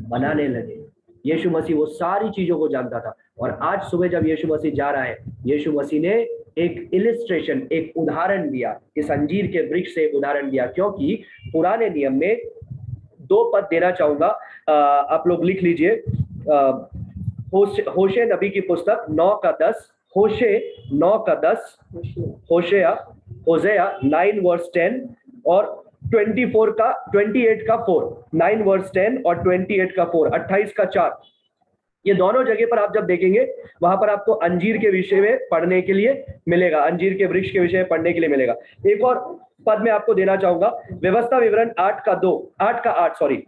बनाने लगे। यीशु मसीह वो सारी चीजों को जानता था। और आज सुबह जब यीशु मसीह जा रहा है, यीशु मसीह ने एक इलिस्ट्रेशन, एक उदाहरण दिया, इस अंजीर के वृक्ष से उदाहरण दिया, क्योंकि पुराने नियम में 2 पद देना चाहूंगा, आप लोग लिख लीजिए। होशे नबी की पुस्तक 9:10, होशे 9:10, होशेया 9:10 और 28 का 4, 9:10 और 28 का 4, 28 का 4। ये दोनों जगह पर आप जब देखेंगे वहां पर आपको अंजीर के विषय में पढ़ने के लिए मिलेगा, अंजीर के वृक्ष के विषय में पढ़ने के लिए मिलेगा। एक और पद में आपको देना चाहूंगा, व्यवस्था विवरण 8 सॉरी,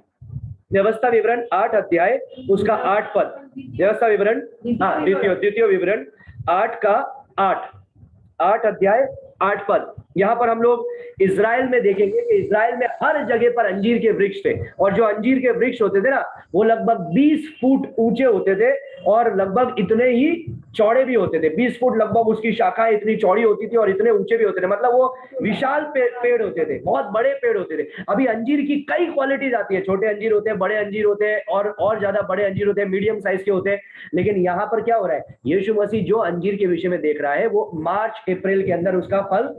व्यवस्था विवरण 8 अध्याय उसका 8 पद, व्यवस्था विवरण, द्वितीय विवरण 8 का 8 अध्याय 8 पद। यहाँ पर हम लोग इजराइल में देखेंगे कि इजराइल में हर जगह पर अंजीर के वृक्ष थे, और जो अंजीर के वृक्ष होते थे ना, वो लगभग 20 फुट ऊंचे होते थे और लगभग इतने ही चौड़े भी होते थे। 20 फुट लगभग उसकी शाखाएं इतनी चौड़ी होती थी और इतने ऊंचे भी होते थे, मतलब वो विशाल पेड़ होते थे, बहुत बड़े पेड़ होते थे। अभी अंजीर की कई क्वालिटीज आती है, छोटे अंजीर होते हैं, बड़े अंजीर होते हैं, और ज्यादा बड़े अंजीर होते हैं, मीडियम साइज के होते हैं। लेकिन यहाँ पर क्या हो रहा है, यीशु मसीह जो अंजीर के विषय में देख रहा है वो मार्च अप्रैल के अंदर उसका फल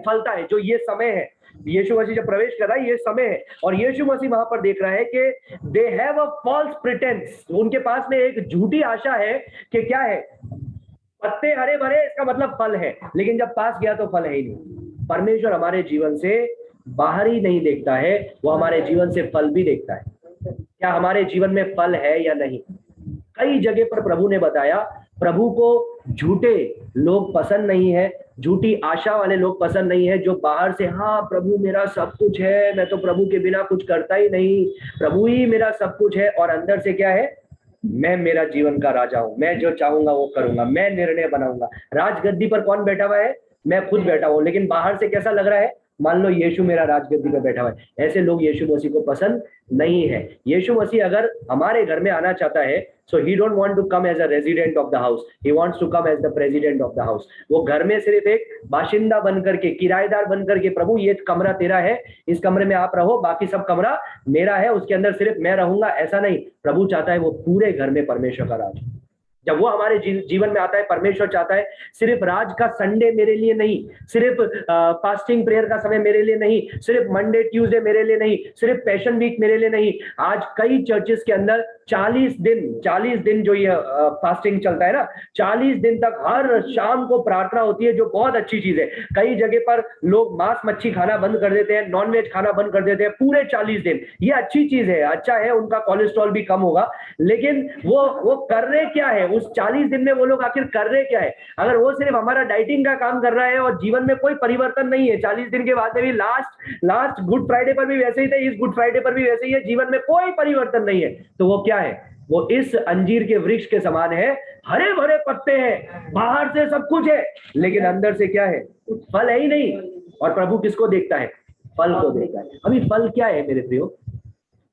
फलता है, जो ये समय है। यीशु मसीह जब प्रवेश कर रहा है, ये समय है, और यीशु मसीह वहां पर देख रहा है कि they have a false pretence, उनके पास में एक झूठी आशा है कि क्या है, पत्ते हरे भरे, इसका मतलब फल है, लेकिन जब पास गया तो फल है ही नहीं। परमेश्वर हमारे जीवन से बाहर ही नहीं देखता है, वो हमारे जीवन से फल भी देखता है। क्या हमारे जीवन में फल है या नहीं? कई जगह पर प्रभु ने बताया, प्रभु को झूठे लोग पसंद नहीं है, झूठी आशा वाले लोग पसंद नहीं है, जो बाहर से हाँ प्रभु मेरा सब कुछ है, मैं तो प्रभु के बिना कुछ करता ही नहीं, प्रभु ही मेरा सब कुछ है, और अंदर से क्या है, मैं मेरा जीवन का राजा हूं, मैं जो चाहूंगा वो करूंगा, मैं निर्णय बनाऊंगा। राजगद्दी पर कौन बैठा हुआ है? मैं खुद बैठा हूं, लेकिन बाहर से कैसा लग रहा है? मान लो यीशु मेरा राजगद्दी पर बैठा हुआ है। ऐसे लोग यीशु मसीह को पसंद नहीं है। यीशु मसीह अगर हमारे घर में आना चाहता है, so he don't want to come as a resident of the house, he wants to come as the president of the house। वो घर में सिर्फ एक बाशिंदा बनकर के, किराएदार बनकर के, प्रभु ये कमरा तेरा है, इस कमरे में आप रहो, बाकी सब कमरा मेरा है, उसके अंदर सिर्फ मैं रहूंगा, ऐसा नहीं। प्रभु चाहता है वो पूरे घर में परमेश्वर का राज। जब वो हमारे जीवन में आता है, परमेश्वर चाहता है सिर्फ राज का संडे मेरे लिए नहीं, सिर्फ फास्टिंग प्रेयर का समय मेरे लिए नहीं, सिर्फ मंडे ट्यूसडे मेरे लिए नहीं, सिर्फ पैशन वीक मेरे लिए नहीं। आज कई चर्चेस के अंदर 40 दिन जो ये फास्टिंग चलता है ना, 40 दिन तक हर शाम को प्रार्थना होती है, जो बहुत अच्छी चीज है। कई जगह पर लोग मांस मच्छी खाना बंद कर देते हैं, नॉनवेज खाना बंद कर देते हैं पूरे 40 दिन। ये अच्छी चीज है, अच्छा है, उनका कोलेस्ट्रॉल भी कम होगा। लेकिन वो कर रहे क्या है उस 40 दिन में? वो लोग आखिर कर रहे क्या है? अगर वो सिर्फ हमारा डाइटिंग का काम कर रहा है और जीवन में कोई परिवर्तन नहीं है, 40 दिन के बाद में भी लास्ट गुड फ्राइडे पर भी वैसे ही थे, इस गुड फ्राइडे पर भी वैसे ही है, जीवन में कोई परिवर्तन नहीं है, तो वो क्या है? वो इस अंजीर के वृक्ष के समान है, हरे भरे पत्ते हैं, बाहर से सब कुछ है, लेकिन अंदर से क्या है? फल है ही नहीं। और प्रभु किसको देखता है? फल को देखता है। अभी फल क्या है मेरे प्रियो?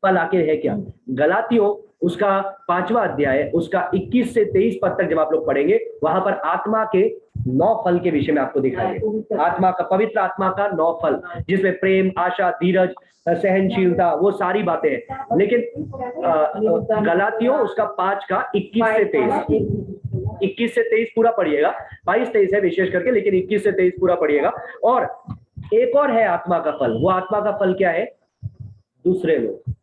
फल आखिर है क्या? गलातियों उसका 5वां अध्याय उसका 21 से 23 पद तक जब आप लोग पढ़ेंगे, वहां पर आत्मा के 9 फल के विषय में आपको दिखाएंगे। आत्मा का, पवित्र आत्मा का 9 फल, जिसमें प्रेम, आशा, धीरज, सहनशीलता, वो सारी बातें हैं। लेकिन गलातियों उसका 5 का 21 से 23 पूरा पढ़िएगा, 22-23 है विशेष करके, लेकिन 21 से 23 पूरा पढ़िएगा। और एक और है आत्मा का फल। वो आत्मा का फल क्या है? दूसरे लोग।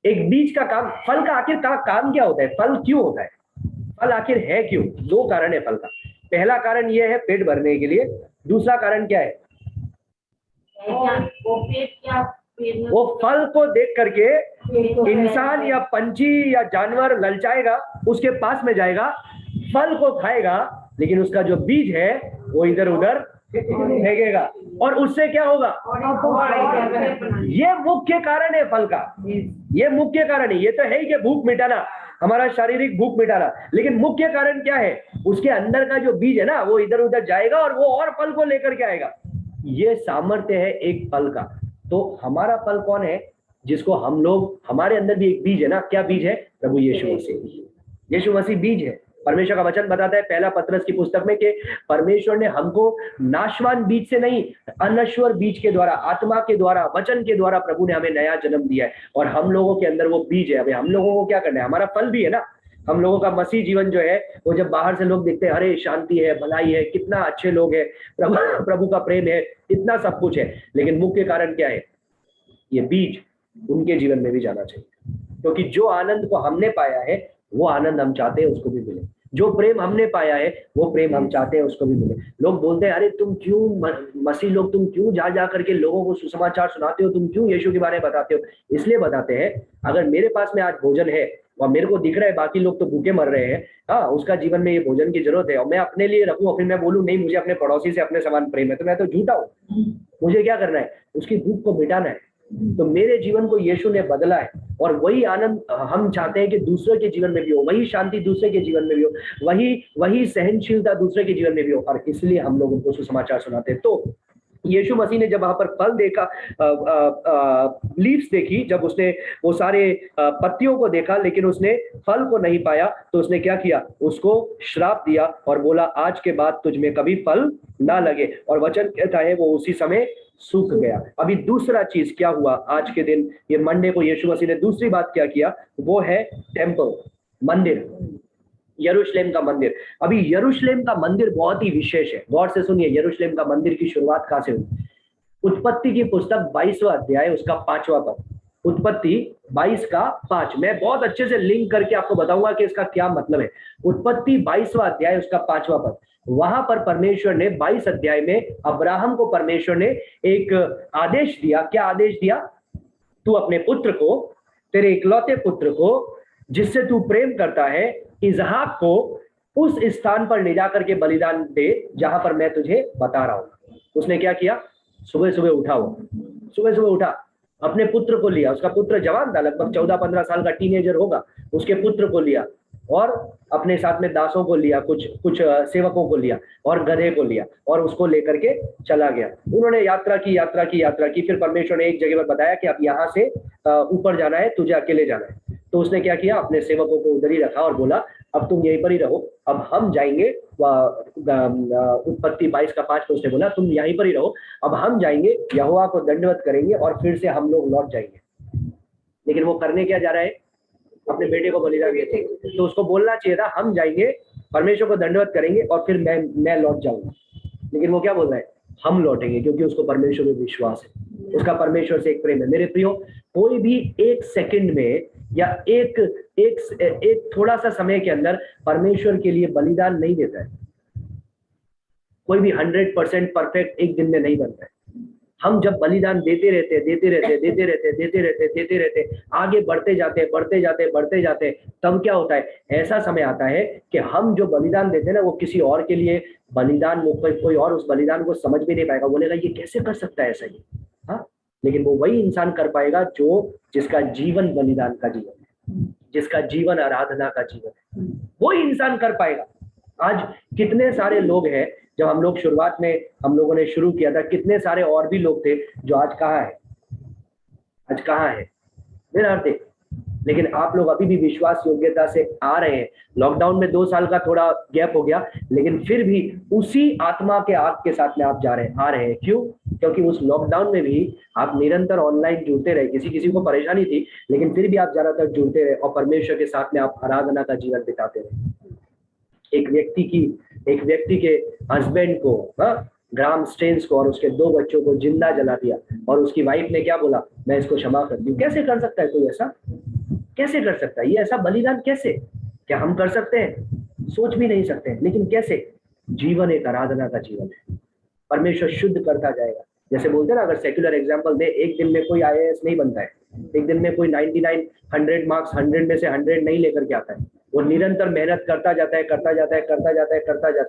एक बीज का काम, फल का आखिर काम क्या होता है? फल क्यों होता है? फल आखिर है क्यों? 2 कारण है फल का। पहला कारण यह है पेट भरने के लिए। दूसरा कारण क्या है? वो फल को देख करके इंसान या पंछी या जानवर ललचाएगा, उसके पास में जाएगा, फल को खाएगा, लेकिन उसका जो बीज है वो इधर उधर फेंकेगा, और उससे क्या होगा? ये मुख्य कारण है फल का, ये मुख्य कारण है। ये तो है ही कि भूख मिटाना, हमारा शारीरिक भूख मिटाना, लेकिन मुख्य कारण क्या है? उसके अंदर का जो बीज है ना, वो इधर उधर जाएगा और वो और फल को लेकर के आएगा। ये सामर्थ्य है एक फल का। तो हमारा फल कौन है? जिसको हम लोग, हमारे अंदर भी एक बीज है ना। क्या बीज है? प्रभु यीशु मसीह। यीशु मसीह बीज है। परमेश्वर का वचन बताता है पहला पतरस की पुस्तक में कि परमेश्वर ने हमको नाशवान बीज से नहीं, अनश्वर बीज के द्वारा, आत्मा के द्वारा, वचन के द्वारा प्रभु ने हमें नया जन्म दिया है, और हम लोगों के अंदर वो बीज है। अभी हम लोगों को क्या करना है, हमारा फल भी है ना। हम लोगों का मसीह जीवन जो है वो जब बाहर से लोग देखते हैं, अरे शांति है, भलाई है, कितना अच्छे लोग हैं, प्रभु का प्रेम है, इतना सब कुछ है, लेकिन मुख्य कारण क्या है, ये बीज उनके जीवन में भी जाना चाहिए। क्योंकि जो आनंद को हमने पाया है वो आनंद हम चाहते हैं उसको भी मिले, जो प्रेम हमने पाया है वो प्रेम हम चाहते हैं उसको भी मिले। लोग बोलते हैं अरे तुम क्यों मसीह लोग, तुम क्यों जा जा करके लोगों को सुसमाचार सुनाते हो, तुम क्यों यीशु के बारे में बताते हो? इसलिए बताते हैं, अगर मेरे पास में आज भोजन है और मेरे को दिख रहा है बाकी लोग तो भूखे मर रहे हैं, हाँ उसका जीवन में ये भोजन की जरूरत है, और मैं अपने लिए रखूं और फिर मैं बोलूं नहीं मुझे अपने पड़ोसी से अपने समान प्रेम है, तो मैं तो झूठा हूं। मुझे क्या करना है, उसकी भूख को मिटाना है। तो मेरे जीवन को यीशु ने बदला है, और वही आनंद हम चाहते हैं कि दूसरे के जीवन में भी हो, वही शांति दूसरे के जीवन में भी हो, वही सहनशीलता दूसरे के जीवन में भी हो, और इसलिए हम लोग उनको सुसमाचार सुनाते हैं। तो यीशु मसीह ने जब वहां पर फल देखा, लीव्स देखी, जब उसने वो सारे पत्तियों को देखा लेकिन उसने फल को नहीं पाया, तो उसने क्या किया, उसको श्राप दिया और बोला आज के बाद तुझ में कभी फल ना लगे, और वचन कहता है वो उसी समय सूख गया। अभी दूसरा चीज क्या हुआ आज के दिन, ये मंडे को यीशु मसीह ने दूसरी बात क्या किया, वो है टेम्पल, मंदिर, यरूशलेम का मंदिर। अभी यरूशलेम का मंदिर बहुत ही विशेष है, गौर से सुनिए। यरूशलेम का मंदिर की शुरुआत कहां से हुई? उत्पत्ति की पुस्तक 22वां अध्याय उसका 5वां पद, उत्पत्ति 22 का 5। मैं बहुत अच्छे से लिंक करके आपको बताऊंगा कि इसका क्या मतलब है। उत्पत्ति 22वां अध्याय उसका 5वां पद, वहां पर परमेश्वर ने 22 अध्याय में अब्राहम को परमेश्वर ने एक आदेश दिया। क्या आदेश दिया? तू अपने पुत्र को, तेरे इकलौते पुत्र को जिससे तू प्रेम करता है, इसहाक को उस स्थान पर ले जाकर के बलिदान दे जहां पर मैं तुझे बता रहा हूं। उसने क्या किया? सुबह सुबह उठा, वो सुबह सुबह उठा, अपने पुत्र को लिया, उसका पुत्र जवान था, लगभग 14-15 साल का टीनेजर होगा, उसके पुत्र को लिया और अपने साथ में दासों को लिया, कुछ सेवकों को लिया और गधे को लिया और उसको लेकर के चला गया। उन्होंने यात्रा की। फिर परमेश्वर ने एक जगह पर बताया कि अब यहाँ से ऊपर जाना है, तुझे अकेले जाना है। तो उसने क्या किया, अपने सेवकों को उधर ही रखा और बोला अब तुम यहीं पर ही रहो, अब हम जाएंगे। उत्पत्ति 22 का 5 को उसने बोला तुम यहीं पर ही रहो, अब हम जाएंगे, यहोवा को दंडवत करेंगे और फिर से हम लोग लौट जाएंगे। लेकिन वो करने क्या जा रहा है? अपने बेटे को बलिदान देते। तो उसको बोलना चाहिए था हम जाएंगे, परमेश्वर को दंडवत करेंगे और फिर मैं लौट जाऊंगा। लेकिन वो क्या बोल रहा है? हम लौटेंगे, क्योंकि उसको परमेश्वर में विश्वास है, उसका परमेश्वर से एक प्रेम है। मेरे प्रियो, कोई भी एक सेकंड में या एक थोड़ा सा समय के अंदर परमेश्वर के लिए बलिदान नहीं देता है। कोई भी 100% परफेक्ट एक दिन में नहीं बनता है। हम जब बलिदान देते रहते, आगे बढ़ते जाते, तब क्या होता है? ऐसा समय आता है कि हम जो बलिदान देते हैं ना, वो किसी और के लिए बलिदान, वो कोई और उस बलिदान को समझ भी नहीं पाएगा, बोलेगा ये कैसे कर सकता है ऐसा ही। हाँ, लेकिन वो वही इंसान कर पाएगा जिसका जीवन बलिदान का जीवन है, जिसका जीवन आराधना का जीवन है, वो इंसान कर पाएगा। आज कितने सारे लोग हैं, जब हम लोग शुरुआत में हम लोगों ने शुरू किया था, कितने सारे और भी लोग थे जो आज कहाँ है? निरार्थे। लेकिन आप लोग अभी भी विश्वास योग्यता से आ रहे हैं। लॉकडाउन में 2 साल का थोड़ा गैप हो गया, लेकिन फिर भी उसी आत्मा के आग के साथ में आप आ रहे हैं। क्यों? क्योंकि उस लॉकडाउन में भी आप निरंतर ऑनलाइन जुड़ते रहे। किसी को परेशानी थी, लेकिन फिर भी आप ज्यादातर जुड़ते रहे और परमेश्वर के साथ में आप आराधना का जीवन बिताते रहे। एक व्यक्ति के हस्बैंड को, ग्राम स्टेन्स को और उसके 2 बच्चों को जिंदा जला दिया, और उसकी वाइफ ने क्या बोला? मैं इसको क्षमा करती हूँ। कैसे कर सकता है कोई ऐसा? कैसे कर सकता है? ये ऐसा बलिदान कैसे? क्या हम कर सकते हैं? सोच भी नहीं सकते हैं। लेकिन कैसे? जीवन एक आराधना का जीवन है, परमेश्वर शुद्ध करता जाएगा। जैसे बोलते हैं ना, अगर सेक्युलर एग्जाम्पल दे, एक दिन में कोई IAS नहीं बनता है, एक दिन में कोई 99 100 मार्क्स 100 में से 100 नहीं लेकर के आता है। वो निरंतर मेहनत करता जाता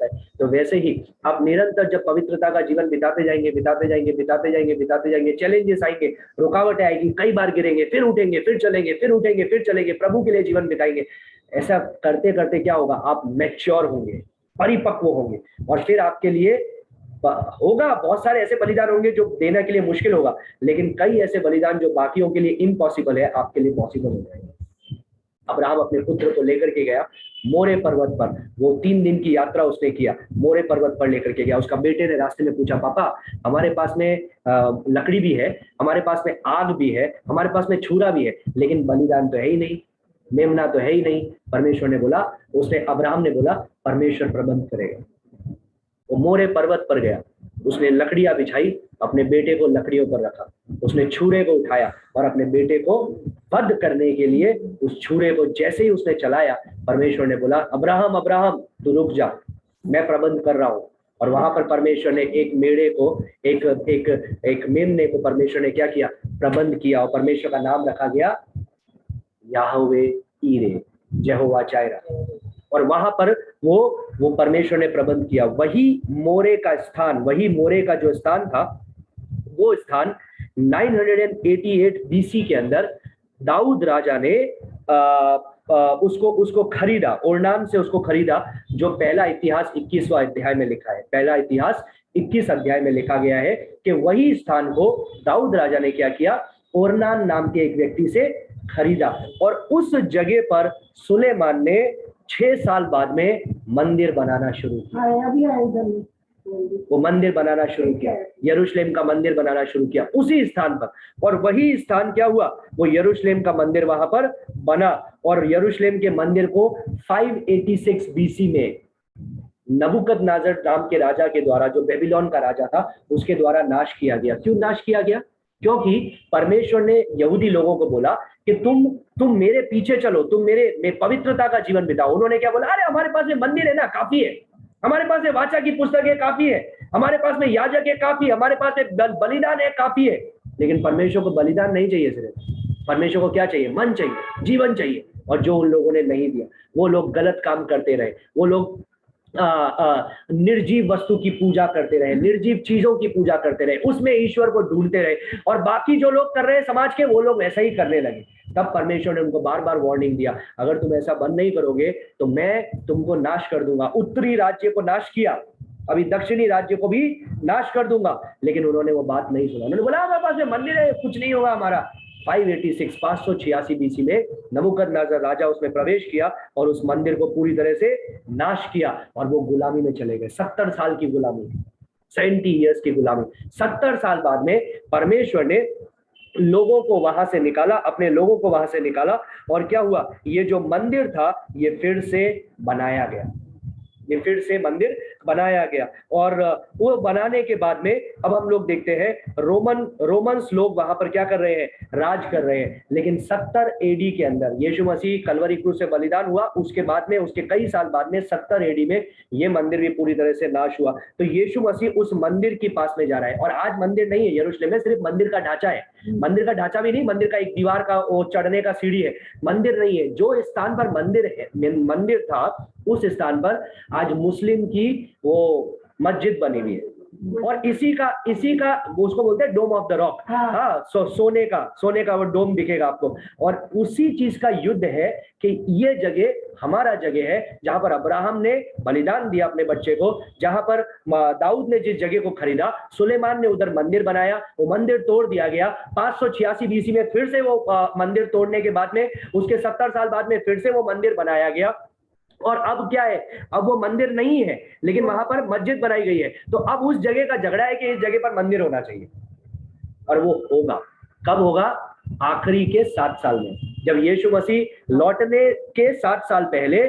है। तो वैसे ही आप निरंतर जब पवित्रता का जीवन बिताते जाएंगे, चैलेंजेस आएंगे, रुकावटें आएगी, कई बार गिरेंगे, फिर उठेंगे, फिर चलेंगे, प्रभु के लिए जीवन बिताएंगे। ऐसा करते करते क्या होगा? आप मैच्योर होंगे, परिपक्व होंगे, और फिर आपके लिए होगा बहुत सारे ऐसे बलिदान होंगे जो देने के लिए मुश्किल होगा, लेकिन कई ऐसे बलिदान जो बाकियों के लिए इम्पॉसिबल है, आपके लिए पॉसिबल हो जाएंगे। अब्राहम अपने पुत्र को लेकर के गया मोरे पर्वत पर। वो 3 दिन की यात्रा उसने किया, मोरे पर्वत पर लेकर के गया। उसका बेटे ने रास्ते में पूछा, पापा हमारे पास में लकड़ी भी है, हमारे पास में आग भी है, हमारे पास में छुरा भी है, लेकिन बलिदान तो है ही नहीं, मेमना तो है ही नहीं। परमेश्वर ने बोला, उसने अब्राहम ने बोला परमेश्वर प्रबंध करेगा। वो मोरे पर्वत पर गया, उसने लकड़ियां बिछाई, अपने बेटे को लकड़ियों पर रखा, उसने छुरे को उठाया और अपने बेटे को वध करने के लिए उस छुरे को जैसे ही उसने चलाया, परमेश्वर ने बोला, अब्राहम अब्राहम तू रुक जा, मैं प्रबंध कर रहा हूं। और वहां पर परमेश्वर ने एक मेढ़े को, एक मेमने को परमेश्वर ने क्या किया, प्रबंध किया। और परमेश्वर का नाम रखा गया याहवे ईरे, यहोवा जायरा। और वहां पर वो परमेश्वर ने प्रबंध किया। वही मोरे का स्थान, वही मोरे का जो स्थान था, वो स्थान 988 बीसी के अंदर दाऊद राजा ने उसको खरीदा, ओरनान से उसको खरीदा, जो पहला इतिहास 21वां अध्याय में लिखा है। पहला इतिहास 21 अध्याय में लिखा गया है कि वही स्थान को दाऊद राजा ने क्या किया, ओरनान नाम के एक व्यक्ति से खरीदा। और उस जगह पर सुलेमान ने 6 साल बाद में मंदिर बनाना शुरू किया। वो मंदिर बनाना शुरू किया, यरूशलेम का मंदिर बनाना शुरू किया उसी स्थान पर। और वही स्थान क्या हुआ, वो यरूशलेम का मंदिर वहां पर बना। और यरूशलेम के मंदिर को 586 बीसी में नबूकदनेस्सर नाम के राजा के द्वारा, जो बेबीलोन का राजा था, उसके द्वारा नाश किया गया। क्यों नाश किया गया? क्योंकि परमेश्वर ने यहूदी लोगों को बोला कि तुम मेरे पीछे चलो, तुम मेरे पवित्रता का जीवन बिताओ। उन्होंने क्या बोला, अरे हमारे पास में मंदिर है ना, काफी है, हमारे पास में वाचा की पुस्तक है, काफी है, हमारे पास में याजक है, काफी है, हमारे पास में बलिदान है, काफी है। लेकिन परमेश्वर को बलिदान नहीं चाहिए, सिर्फ परमेश्वर को क्या चाहिए, मन चाहिए, जीवन चाहिए। और जो उन लोगों ने नहीं दिया, वो लोग गलत काम करते रहे, वो लोग निर्जीव वस्तु की पूजा करते रहे, निर्जीव चीजों की पूजा करते रहे, उसमें ईश्वर को ढूंढते रहे। और बाकी जो लोग कर रहे हैं समाज के, वो लोग ऐसा ही करने लगे। तब परमेश्वर ने उनको बार बार वार्निंग दिया, अगर तुम ऐसा बंद नहीं करोगे तो मैं तुमको नाश कर दूंगा। उत्तरी राज्य को नाश किया, अभी दक्षिणी राज्य को भी नाश कर दूंगा। लेकिन उन्होंने वो बात नहीं सुना। उन्होंने बोला हमारे पास में मंदिर है, कुछ नहीं होगा हमारा। 586 बीसी में नबूकदनेस्सर राजा उसमें प्रवेश किया और उस मंदिर को पूरी तरह से नाश किया। और वो गुलामी में चले गए, 70 साल की गुलामी, 70 ईयर्स की गुलामी। 70 साल बाद में परमेश्वर ने लोगों को वहां से निकाला, अपने लोगों को वहां से निकाला। और क्या हुआ, ये जो मंदिर था ये फिर से बनाया गया, ये फिर से मंदिर बनाया गया। और वो बनाने के बाद में अब हम लोग देखते हैं रोमन्स लोग वहां पर क्या कर रहे हैं, राज कर रहे हैं। लेकिन 70 एडी के अंदर यीशु मसीह कलवरी क्रूस से बलिदान हुआ, उसके बाद में, उसके कई साल बाद में 70 एडी में ये मंदिर भी पूरी तरह से नाश हुआ। तो यीशु मसीह उस मंदिर के पास में जा रहा है। और आज मंदिर नहीं है यरूशलेम में, सिर्फ मंदिर का ढांचा है। मंदिर का ढांचा भी नहीं, मंदिर का एक दीवार का वो चढ़ने का सीढ़ी है, मंदिर नहीं है। जो स्थान पर मंदिर था, उस स्थान पर आज मुस्लिम की वो मस्जिद बनी हुई है। और इसी का उसको बोलते हैं डोम ऑफ द रॉक। हाँ, सोने का वो डोम दिखेगा आपको। और उसी चीज का युद्ध है कि ये जगह हमारा जगह है, जहां पर अब्राहम ने बलिदान दिया अपने बच्चे को, जहां पर दाऊद ने जिस जगह को खरीदा, सुलेमान ने उधर मंदिर बनाया, वो मंदिर तोड़ दिया गया। 586 बीसी में फिर से वो मंदिर तोड़ने के बाद में, उसके 70 साल बाद में फिर से वो मंदिर बनाया गया। और अब क्या है, अब वो मंदिर नहीं है, लेकिन वहां पर मस्जिद बनाई गई है। तो अब उस जगह का झगड़ा है कि इस जगह पर मंदिर होना चाहिए। और वो होगा, कब होगा, आखिरी के 7 साल में, जब यीशु मसीह लौटने के 7 साल पहले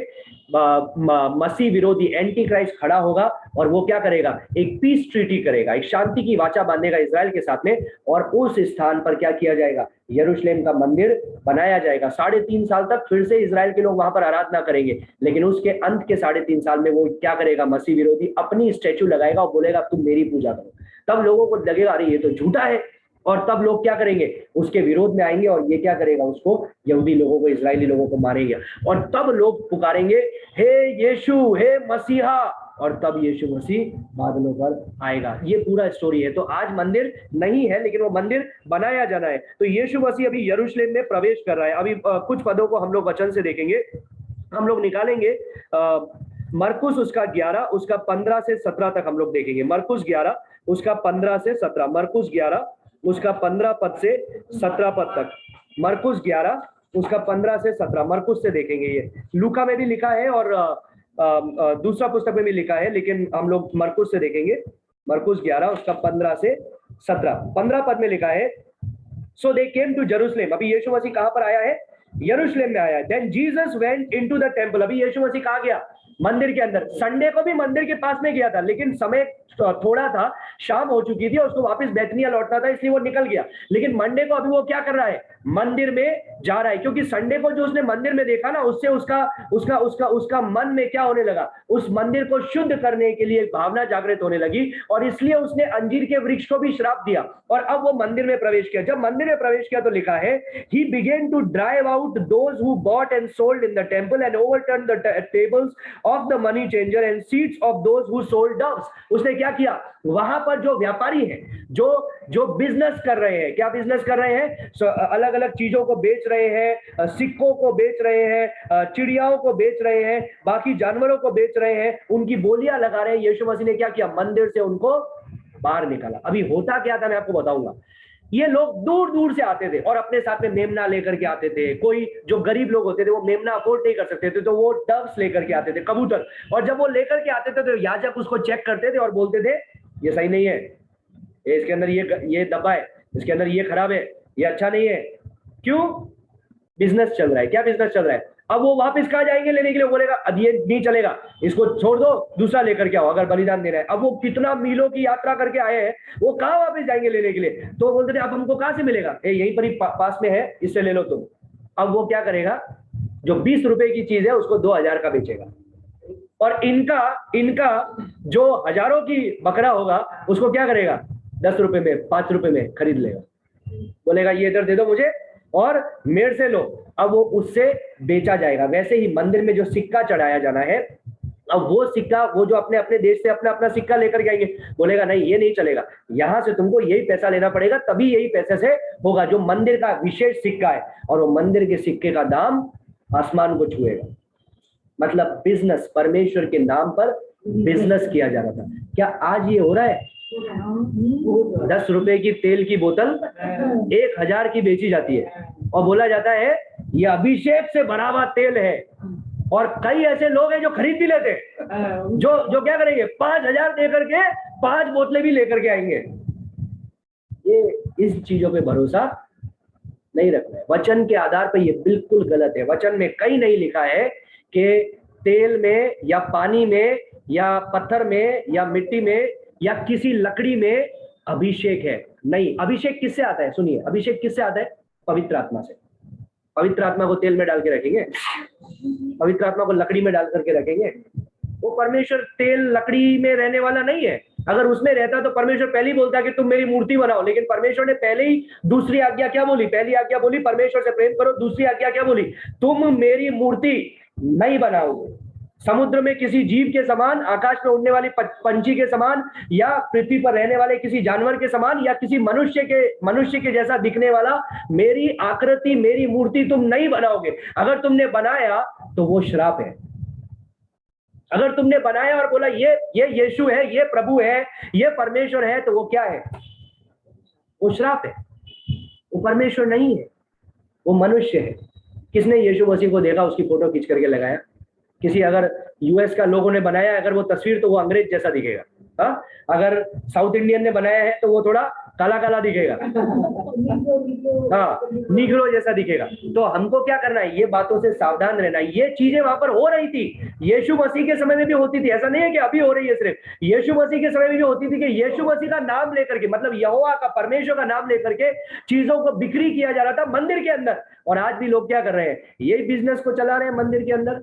मसीह विरोधी एंटी क्राइस्ट खड़ा होगा। और वो क्या करेगा, एक पीस ट्रीटी करेगा, एक शांति की वाचा बांधेगा इजराइल के साथ में। और उस स्थान पर क्या किया जाएगा, यरूशलेम का मंदिर बनाया जाएगा। 3.5 साल तक फिर से इजराइल के लोग वहां पर आराधना करेंगे। लेकिन उसके अंत के 3.5 साल में वो क्या करेगा, मसीह विरोधी अपनी स्टैचू लगाएगा और बोलेगा तुम मेरी पूजा करो। तब लोगों को लगेगा अरे ये तो झूठा है। और तब लोग क्या करेंगे, उसके विरोध में आएंगे। और ये क्या करेगा, उसको, यहूदी लोगों को, इजरायली लोगों को मारेंगे। और तब लोग पुकारेंगे हे यीशु, हे मसीहा। और तब यीशु मसीह बादलों पर आएगा। ये पूरा स्टोरी है। तो आज मंदिर नहीं है, लेकिन वो मंदिर बनाया जाना है। तो यीशु मसीह अभी यरूशलेम में प्रवेश कर रहा है। अभी कुछ पदों को हम लोग वचन से देखेंगे, हम लोग निकालेंगे। मरकुस उसका 11 उसका 15 से 17 तक हम लोग देखेंगे। मरकुस 11 उसका 15 से 17, मरकुस 11 उसका 15 पद से 17 पद तक। मरकुस 11 उसका 15 से 17, मरकुस से देखेंगे। ये लूका में भी लिखा है और दूसरा पुस्तक में भी लिखा है, लेकिन हम लोग मरकुस से देखेंगे। मरकुस 11 उसका 15 से 17, 15 पद में लिखा है, सो दे केम टू जेरूशलेम। अभी यीशु मसीह कहां पर आया है? यरूशलेम में आया है। Then Jesus went into the temple. अभी यीशु मसीह कहां गया? मंदिर के अंदर। संडे को भी मंदिर के पास में गया था, लेकिन समय थोड़ा था, शाम हो चुकी थी, उसको वापस बैतनिया लौटना था, इसलिए वो निकल गया। लेकिन मंडे को अभी वो क्या कर रहा है? मंदिर में जा रहा है, क्योंकि संडे को जो उसने मंदिर में देखा ना, उससे उसका मन में क्या होने लगा? उस मंदिर को शुद्ध करने के लिए एक भावना जागृत होने लगी, और इसलिए उसने अंजीर के वृक्ष को भी श्राप दिया, और अब वो मंदिर में प्रवेश किया। जब मंदिर में प्रवेश किया तो लिखा है, he began to drive out those who bought and sold in the temple and overturned the tables of the money changer and seats of those who sold doves। उसने क्या किया? वहां पर जो व्यापारी हैं, जो बिजनेस कर रहे हैं, क्या बिजनेस कर रहे हैं? अलग अलग चीजों को बेच रहे हैं, सिक्कों को बेच रहे हैं, चिड़ियाओं को बेच रहे हैं, बाकी जानवरों को बेच रहे हैं, उनकी बोलियां लगा रहे हैं। यीशु मसीह ने क्या किया? मंदिर से उनको बाहर निकाला। अभी होता क्या था मैं आपको बताऊंगा। ये लोग दूर दूर से आते थे और अपने साथ में मेमना लेकर के आते थे। कोई जो गरीब लोग होते थे वो मेमना अफोर्ड नहीं कर सकते थे, तो वो डव्स लेकर के आते थे, कबूतर। और जब वो लेकर के आते थे तो याजक उसको चेक करते थे और बोलते थे ये सही नहीं है, इसके अंदर ये दबा है, इसके अंदर ये खराब है, ये अच्छा नहीं है। क्यों? बिजनेस चल रहा है। क्या बिजनेस चल रहा है? अब वो वापस कहाँ जाएंगे लेने के लिए? बोलेगा अब ये नहीं चलेगा, इसको छोड़ दो, दूसरा लेकर के आओ, अगर बलिदान देना है। अब वो कितना मीलों की यात्रा करके आए हैं, वो कहाँ वापस जाएंगे लेने के लिए? तो बोलते थे अब हमको कहाँ से मिलेगा? यहीं पर ही पास में है, इससे ले लो तुम। अब वो क्या करेगा? जो 20 रुपए की चीज है उसको 2000 का बेचेगा, और इनका जो हजारों की बकरा होगा उसको क्या करेगा? 10 रुपए में, 5 रुपए में खरीद लेगा। बोलेगा ये इधर दे दो मुझे और मेरे से लो। अब वो उससे बेचा जाएगा। वैसे ही मंदिर में जो सिक्का चढ़ाया जाना है, अब वो सिक्का, वो जो अपने अपने देश से अपना अपना सिक्का लेकर के आएंगे, बोलेगा नहीं ये नहीं चलेगा, यहां से तुमको यही पैसा लेना पड़ेगा, तभी यही पैसे से होगा, जो मंदिर का विशेष सिक्का है। और वो मंदिर के सिक्के का दाम आसमान को छुएगा। मतलब बिजनेस, परमेश्वर के नाम पर बिजनेस किया जा रहा था। क्या आज ये हो रहा है? 10 रुपए की तेल की बोतल 1000 की बेची जाती है, और बोला जाता है ये अभिषेक से भरा हुआ तेल है। और कई ऐसे लोग हैं जो खरीद भी लेते, जो क्या करेंगे? 5000 देकर के 5 बोतलें भी लेकर के आएंगे। ये इस चीजों पे भरोसा नहीं रखना है। वचन के आधार पर ये बिल्कुल गलत है। वचन में कहीं नहीं लिखा है कि तेल में या पानी में या पत्थर में या मिट्टी में या किसी लकड़ी में अभिषेक है। नहीं, अभिषेक किससे आता है? सुनिए, अभिषेक किससे आता है? पवित्र आत्मा से। पवित्र आत्मा को तेल में डाल के रखेंगे? पवित्र आत्मा को लकड़ी में डाल करके रखेंगे? वो परमेश्वर तेल लकड़ी में रहने वाला नहीं है। अगर उसमें रहता तो परमेश्वर पहले ही बोलता कि तुम मेरी मूर्ति बनाओ। लेकिन परमेश्वर ने पहले ही दूसरी आज्ञा क्या बोली? पहली आज्ञा बोली परमेश्वर से प्रेम करो, दूसरी आज्ञा क्या बोली? तुम मेरी मूर्ति नहीं बनाओगे। समुद्र में किसी जीव के समान, आकाश में उड़ने वाली पंछी के समान, या पृथ्वी पर रहने वाले किसी जानवर के समान, या किसी मनुष्य के जैसा दिखने वाला मेरी आकृति, मेरी मूर्ति तुम नहीं बनाओगे। अगर तुमने बनाया तो वो श्राप है। अगर तुमने बनाया और बोला ये यीशु है, ये प्रभु है, ये परमेश्वर है, तो वो क्या है? वो श्राप है। वो परमेश्वर नहीं है, वो मनुष्य है। किसने यीशु मसीह को देखा, उसकी फोटो खींच करके लगाया? किसी अगर यूएस का लोगों ने बनाया अगर वो तस्वीर, तो वो अंग्रेज जैसा दिखेगा। हाँ, अगर साउथ इंडियन ने बनाया है तो वो थोड़ा काला काला दिखेगा। हाँ, निग्रो जैसा दिखेगा। तो हमको क्या करना है? ये बातों से सावधान रहना है। ये चीजें वहां पर हो रही थी, यीशु मसीह के समय में भी होती थी। ऐसा नहीं है कि अभी हो रही है सिर्फ, यीशु मसीह के समय में भी होती थी कि यीशु मसीह का नाम लेकर के, मतलब यहोवा का, परमेश्वर का नाम लेकर के चीजों को बिक्री किया जा रहा था मंदिर के अंदर। और आज भी लोग क्या कर रहे हैं? यही बिजनेस को चला रहे हैं मंदिर के अंदर।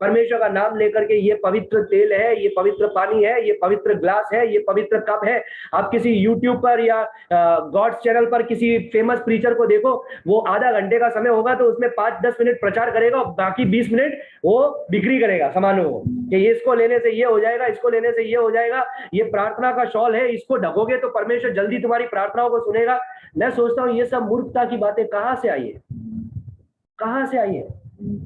परमेश्वर का नाम लेकर के ये पवित्र तेल है, ये पवित्र पानी है, ये पवित्र ग्लास है, ये पवित्र कप है। आप किसी यूट्यूब पर या गॉड्स चैनल पर किसी फेमस प्रीचर को देखो, वो आधा घंटे का समय होगा तो उसमें 5-10 मिनट प्रचार करेगा और बाकी 20 मिनट वो बिक्री करेगा सामानों को, कि इसको लेने से ये हो जाएगा, इसको लेने से ये हो जाएगा, ये प्रार्थना का शॉल है, इसको ढकोगे तो परमेश्वर जल्दी तुम्हारी प्रार्थनाओं को सुनेगा। मैं सोचता हूँ ये सब मूर्खता की बातें कहाँ से आई है? कहाँ से आई है?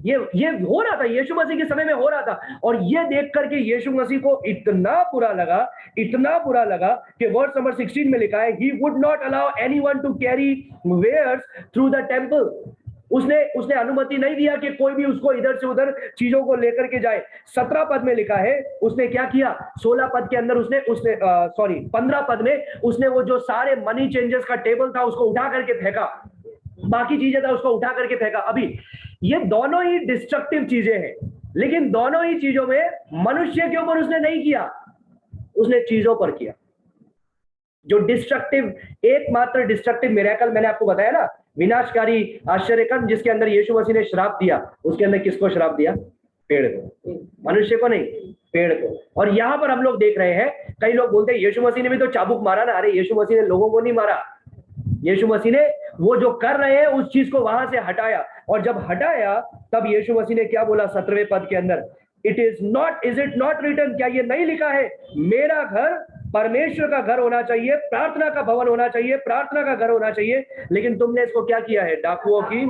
ये हो रहा था, यीशु मसीह के समय में हो रहा था। और ये देख करके यीशु मसीह को इतना बुरा लगा कि वर्स नंबर 16 में लिखा है, he would not allow anyone to carry wares through the temple। उसने उसने अनुमति नहीं दिया कि कोई भी उसको इधर से उधर चीजों को लेकर के जाए। 17 पद में लिखा है उसने क्या किया, 16 पद के अंदर उसने 15 पद में उसने वो जो सारे मनी चेंजर्स का टेबल था उसको उठा करके फेंका, बाकी चीजें था उसको उठा करके फेंका। अभी ये दोनों ही डिस्ट्रक्टिव चीजें हैं, लेकिन दोनों ही चीजों में मनुष्य के ऊपर उसने नहीं किया, उसने चीजों पर किया। जो डिस्ट्रक्टिव, एकमात्र डिस्ट्रक्टिव मिरेकल मैंने आपको बताया ना, विनाशकारी आश्चर्यकर्म जिसके अंदर यीशु मसीह ने श्राप दिया, उसके अंदर किसको श्राप दिया? पेड़ को, मनुष्य को नहीं, पेड़ को। और यहां पर हम लोग देख रहे हैं, कई लोग बोलते हैं यीशु मसीह ने भी तो चाबुक मारा ना। अरे यीशु मसीह ने लोगों को नहीं मारा, यीशु मसीह ने वो जो कर रहे हैं उस चीज को वहां से हटाया, और जब हटाया तब यीशु मसीह ने क्या बोला 17वें पद के अंदर, it is it not written, क्या ये नहीं लिखा है मेरा घर परमेश्वर का घर होना चाहिए, प्रार्थना का भवन होना चाहिए, प्रार्थना का घर होना चाहिए, लेकिन तुमने इसको क्या किया है? डाकुओं की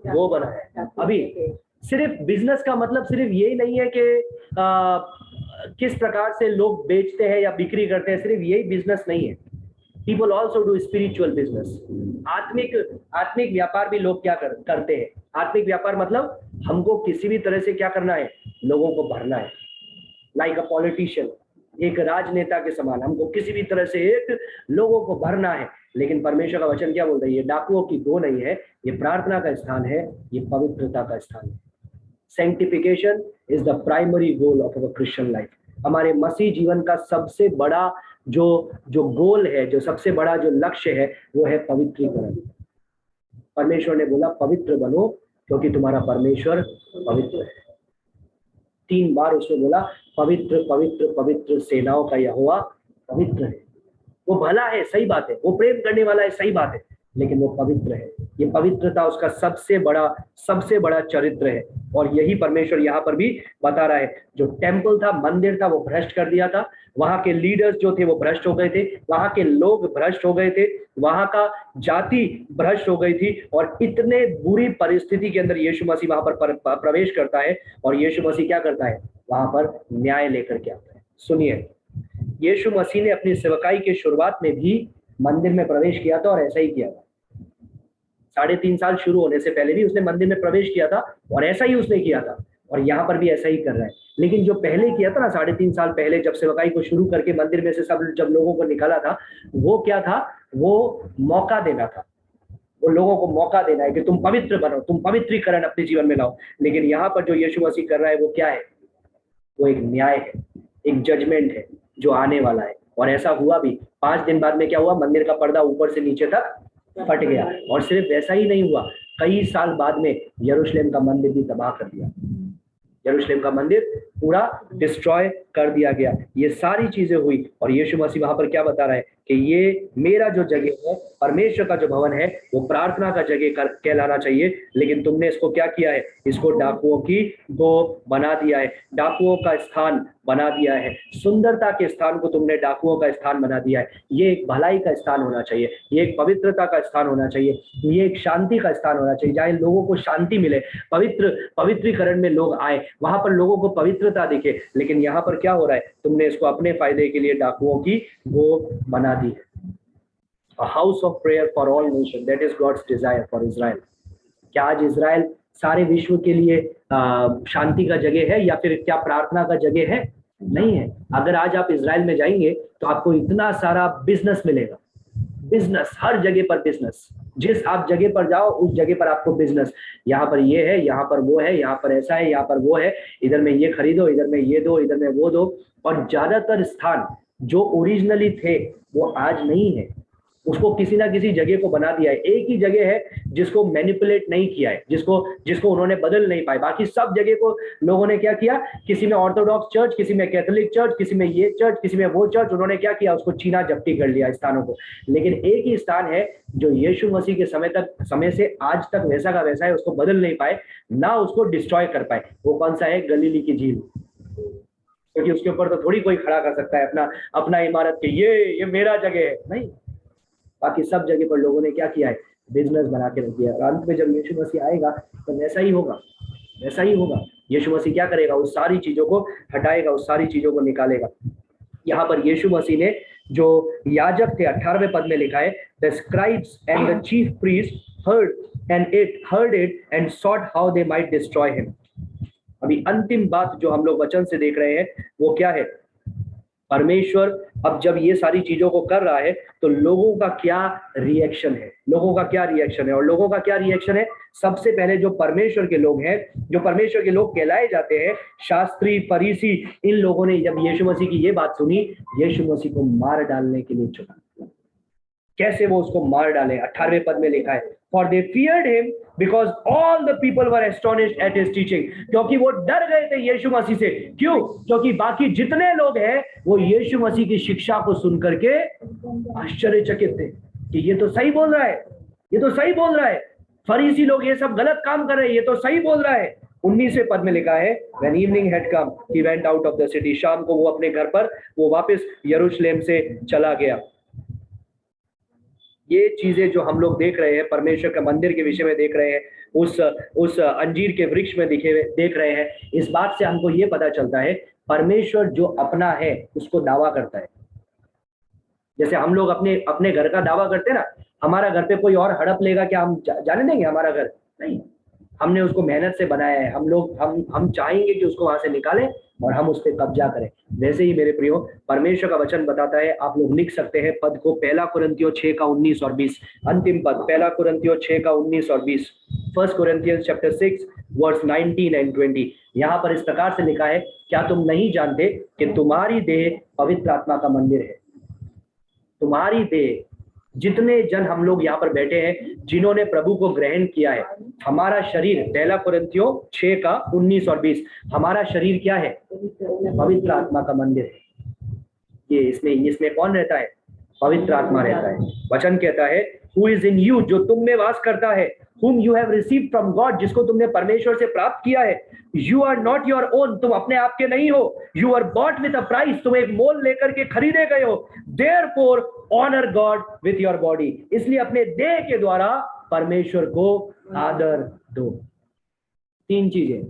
वो बनाया। अभी सिर्फ बिजनेस का मतलब सिर्फ यही नहीं है कि किस प्रकार से लोग बेचते हैं या बिक्री करते हैं, सिर्फ यही बिजनेस नहीं है। People also do spiritual business. आत्मिक व्यापार भी लोग क्या करते हैं। आत्मिक व्यापार मतलब हमको किसी भी तरह से क्या करना है? लोगों को भरना है, लाइक अ पॉलिटिशियन, एक राजनेता के समान हमको किसी भी तरह से एक लोगों को भरना है। लेकिन परमेश्वर का वचन क्या बोलता है? ये डाकुओं की गो नहीं है, ये प्रार्थना का स्थान है, ये पवित्रता का स्थान है। Sanctification is the primary goal of our Christian life. हमारे मसीह जीवन का सबसे बड़ा जो गोल है, जो सबसे बड़ा जो लक्ष्य है, वो है पवित्रीकरण। परमेश्वर ने बोला पवित्र बनो क्योंकि तुम्हारा परमेश्वर पवित्र है। 3 बार उसने बोला पवित्र पवित्र पवित्र, सेनाओं का यहोवा पवित्र है। वो भला है, सही बात है, वो प्रेम करने वाला है, सही बात है, लेकिन वो पवित्र है। ये पवित्रता उसका सबसे बड़ा चरित्र है। और यही परमेश्वर यहाँ पर भी बता रहा है। जो टेम्पल था, मंदिर था, वो भ्रष्ट कर दिया था, वहां के लीडर्स जो थे वो भ्रष्ट हो गए थे, वहां के लोग भ्रष्ट हो गए थे, वहां का जाति भ्रष्ट हो गई थी, और इतने बुरी परिस्थिति के अंदर यीशु मसीह वहां पर प्रवेश करता है। और यीशु मसीह क्या करता है? वहां पर न्याय लेकर के आता है। सुनिए, यीशु मसीह ने अपनी सेवकाई के शुरुआत में भी मंदिर में प्रवेश किया था, और ऐसा ही किया था। 3.5 साल शुरू होने से पहले भी उसने मंदिर में प्रवेश किया था, और ऐसा ही उसने किया था, और यहाँ पर भी ऐसा ही कर रहा है। लेकिन जो पहले किया था ना, 3.5 साल पहले, जब सेवकाई को शुरू करके मंदिर में से जब लोगों को निकाला था, वो क्या था? वो मौका देना था, वो लोगों को मौका देना है कि तुम पवित्र बनो, तुम पवित्रीकरण अपने जीवन में लाओ। लेकिन यहाँ पर जो यीशु मसीह कर रहा है वो क्या है? वो एक न्याय है, एक जजमेंट है जो आने वाला है। और ऐसा हुआ भी। 5 दिन बाद में क्या हुआ? मंदिर का पर्दा ऊपर से नीचे तक फट गया। और सिर्फ वैसा ही नहीं हुआ, कई साल बाद में यरूशलेम का मंदिर भी तबाह कर दिया, यरूशलेम का मंदिर पूरा डिस्ट्रॉय कर दिया गया। ये सारी चीजें हुई, और यीशु मसीह वहां पर क्या बता रहा है कि ये मेरा जो जगह है, परमेश्वर का जो भवन है, वो प्रार्थना का जगह कहलाना चाहिए, लेकिन तुमने इसको क्या किया है? इसको डाकुओं की गो बना दिया है, डाकुओं का स्थान बना दिया है। सुंदरता के स्थान को तुमने डाकुओं का स्थान बना दिया है। ये एक भलाई का स्थान होना चाहिए, ये एक पवित्रता का स्थान होना चाहिए, ये एक शांति का स्थान होना चाहिए, जहाँ लोगों को शांति मिले, पवित्रीकरण में लोग आए, वहां पर लोगों को पवित्रता दिखे। लेकिन यहाँ पर क्या हो रहा है? तुमने इसको अपने फायदे के लिए डाकुओं की गो बना दी है। A house of prayer for all nations, that is God's desire for Israel. क्या आज इज़राइल सारे विश्व के लिए शांति का जगह है, या फिर क्या प्रार्थना का जगह है? नहीं है। अगर आज आप इज़राइल में जाएंगे तो आपको इतना सारा बिजनेस मिलेगा, बिजनेस, हर जगह पर बिजनेस, जिस आप जगह पर जाओ उस जगह पर आपको बिजनेस। यहाँ पर ये है, यहाँ पर वो है, यहाँ पर ऐसा है, यहाँ पर वो है, इधर में ये खरीदो, इधर में ये दो, इधर में वो दो। और ज्यादातर स्थान जो ओरिजिनली थे वो आज नहीं है, उसको किसी ना किसी जगह को बना दिया है। एक ही जगह है जिसको मैनिपुलेट नहीं किया है, जिसको उन्होंने बदल नहीं पाए। बाकी सब जगह को लोगों ने क्या किया? किसी में ऑर्थोडॉक्स चर्च, किसी में कैथोलिक चर्च, किसी में ये चर्च, किसी में वो चर्च, उन्होंने क्या किया? उसको छीना झपटी कर लिया स्थानों को। लेकिन एक ही स्थान है जो यीशु मसीह के समय से आज तक वैसा का वैसा है, उसको बदल नहीं पाए, ना उसको डिस्ट्रॉय कर पाए। वो कौन सा है? गलीली की झील। क्योंकि उसके ऊपर तो थोड़ी कोई खड़ा कर सकता है अपना इमारत के ये मेरा जगह है, नहीं। बाकी सब जगह पर लोगों ने क्या किया है? बिजनेस बना के रख दिया। अंत में जब यीशु मसीह आएगा तो वैसा ही होगा, वैसा ही होगा। यीशु मसीह क्या करेगा? उस सारी चीजों को हटाएगा, उस सारी चीजों को निकालेगा। यहाँ पर यीशु मसीह ने जो याजक थे, 18वें पद में लिखा है, the scribes and the chief priest heard and it heard it and sought how they might destroy him. अभी अंतिम बात जो हम लोग वचन से देख रहे हैं वो क्या है? परमेश्वर अब जब ये सारी चीजों को कर रहा है तो लोगों का क्या रिएक्शन है? लोगों का क्या रिएक्शन है? और लोगों का क्या रिएक्शन है? सबसे पहले जो परमेश्वर के लोग हैं, जो परमेश्वर के लोग कहलाए जाते हैं, शास्त्री, फरीसी, इन लोगों ने जब यीशु मसीह की ये बात सुनी, यीशु मसीह को मार डालने के लिए चुना। कैसे वो उसको मार डाले? 18वें पद में लिखा है, For they feared him because all the people were astonished at his teaching. क्योंकि वो डर गए थे यीशु मसीह से। क्यों? क्योंकि बाकी जितने लोग हैं वो यीशु मसीह की शिक्षा को सुन करके आश्चर्यचकित थे कि ये तो सही बोल रहा है, ये तो सही बोल रहा है, फरीसी लोग ये सब गलत काम कर रहे हैं, ये तो सही बोल रहा है। 19वें पद में लिखा है, When evening had come, he went out of the city. शाम को वो अपने घर पर वो वापस यरूशलेम से चला गया। ये चीजें जो हम लोग देख रहे हैं, परमेश्वर के मंदिर के विषय में देख रहे हैं, उस अंजीर के वृक्ष में देख रहे हैं, इस बात से हमको ये पता चलता है परमेश्वर जो अपना है उसको दावा करता है। जैसे हम लोग अपने घर का दावा करते हैं ना, हमारा घर पे कोई और हड़प लेगा क्या हम जाने देंगे हमारा घर? नहीं, हमने उसको मेहनत से बनाया है। हम चाहेंगे कि उसको वहां से निकालें और हम उस पर कब्जा करें। वैसे ही मेरे प्रियो, परमेश्वर का वचन बताता है, आप लोग लिख सकते हैं पद को, 1 कुरिन्थियों 6 का 19 और 20, अंतिम पद 1 कुरिन्थियों 6 का 19 और 20, 1 Corinthians chapter 6 verse 19 and 20। यहाँ पर इस प्रकार से लिखा है, क्या तुम नहीं जानते कि तुम्हारी देह पवित्र आत्मा का मंदिर है? तुम्हारी देह, जितने जन हम लोग यहाँ पर बैठे हैं जिन्होंने प्रभु को ग्रहण किया है, हमारा शरीर 1 कुरिन्थियों 6 का 19 और 20, हमारा शरीर क्या है? पवित्र आत्मा का मंदिर है। ये इसमें कौन रहता है? पवित्र आत्मा रहता है। वचन कहता है, हु इज इन यू, जो तुम में वास करता है, whom you have received from God, जिसको तुमने परमेश्वर से प्राप्त किया है। You are not your own, तुम अपने आप के नहीं हो। You are bought with a price, तुम एक मोल लेकर के खरीदे गए हो। Therefore honor God with your body, इसलिए अपने देह के द्वारा परमेश्वर को आदर दो। 3 चीजें,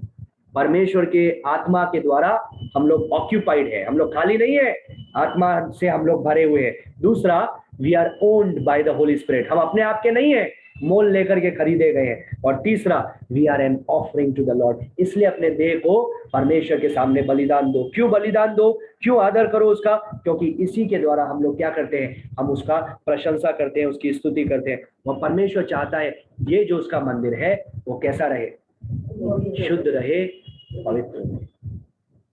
परमेश्वर के आत्मा के द्वारा हम लोग ऑक्यूपाइड है, हम लोग खाली नहीं है, आत्मा से हम लोग भरे हुए हैं। दूसरा, we are owned by the Holy Spirit, हम अपने आप के नहीं है, मोल लेकर के खरीदे गए हैं। और तीसरा, we are an offering to the Lord, इसलिए अपने देह को परमेश्वर के सामने बलिदान दो। क्यों बलिदान दो? क्यों आदर करो उसका? क्योंकि इसी के द्वारा हम लोग क्या करते हैं? हम उसका प्रशंसा करते हैं, उसकी स्तुति करते हैं। और परमेश्वर चाहता है ये जो उसका मंदिर है वो कैसा रहे? शुद्ध रहे, पवित्र रहे,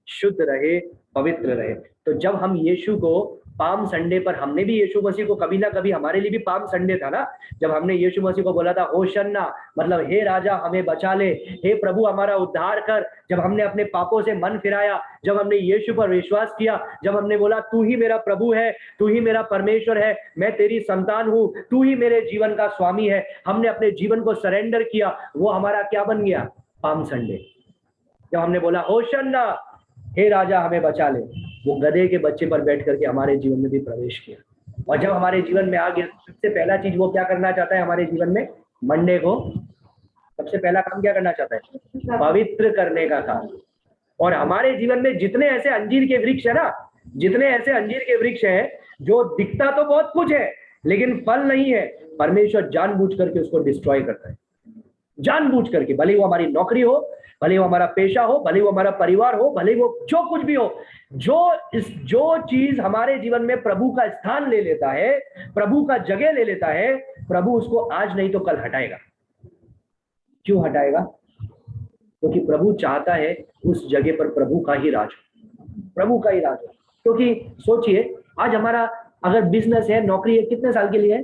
शुद्ध रहे, पवित्र रहे। तो जब हम यीशु को पाम संडे पर, हमने भी यीशु मसीह को कभी ना कभी, हमारे लिए भी पाम संडे था ना, जब हमने यीशु मसीह को बोला था होशन्ना, मतलब हे राजा हमें बचा ले, हे प्रभु हमारा उद्धार कर। जब हमने अपने पापों से मन फिराया, जब हमने यीशु पर विश्वास किया, जब हमने बोला तू ही मेरा प्रभु है, तू ही मेरा परमेश्वर है, मैं तेरी संतान हूं, तू ही मेरे जीवन का स्वामी है, हमने अपने जीवन को सरेंडर किया, वो हमारा क्या बन गया? Palm Sunday. जब हमने बोला होशन्ना, हे राजा हमें बचा ले, वो गधे के बच्चे पर बैठ करके हमारे जीवन में भी प्रवेश किया। और जब हमारे जीवन में आ गया, सबसे पहला चीज वो क्या करना चाहता है हमारे जीवन में? मंडे को सबसे पहला काम क्या करना चाहता है? पवित्र करने का काम। और हमारे जीवन में जितने ऐसे अंजीर के वृक्ष है ना, जितने ऐसे अंजीर के वृक्ष हैं जो दिखता तो बहुत कुछ है लेकिन फल नहीं है, परमेश्वर जानबूझ करके उसको डिस्ट्रॉय करता है, जानबूझ करके। भले वो हमारी नौकरी हो, भले वो हमारा पेशा हो, भले वो हमारा परिवार हो, भले वो जो कुछ भी हो, जो चीज हमारे जीवन में प्रभु का स्थान ले लेता है, प्रभु का जगह ले लेता है, प्रभु उसको आज नहीं तो कल हटाएगा। क्यों हटाएगा? क्योंकि प्रभु चाहता है उस जगह पर प्रभु का ही राज हो, प्रभु का ही राज हो। क्योंकि सोचिए, आज हमारा अगर बिजनेस है, नौकरी है, कितने साल के लिए है?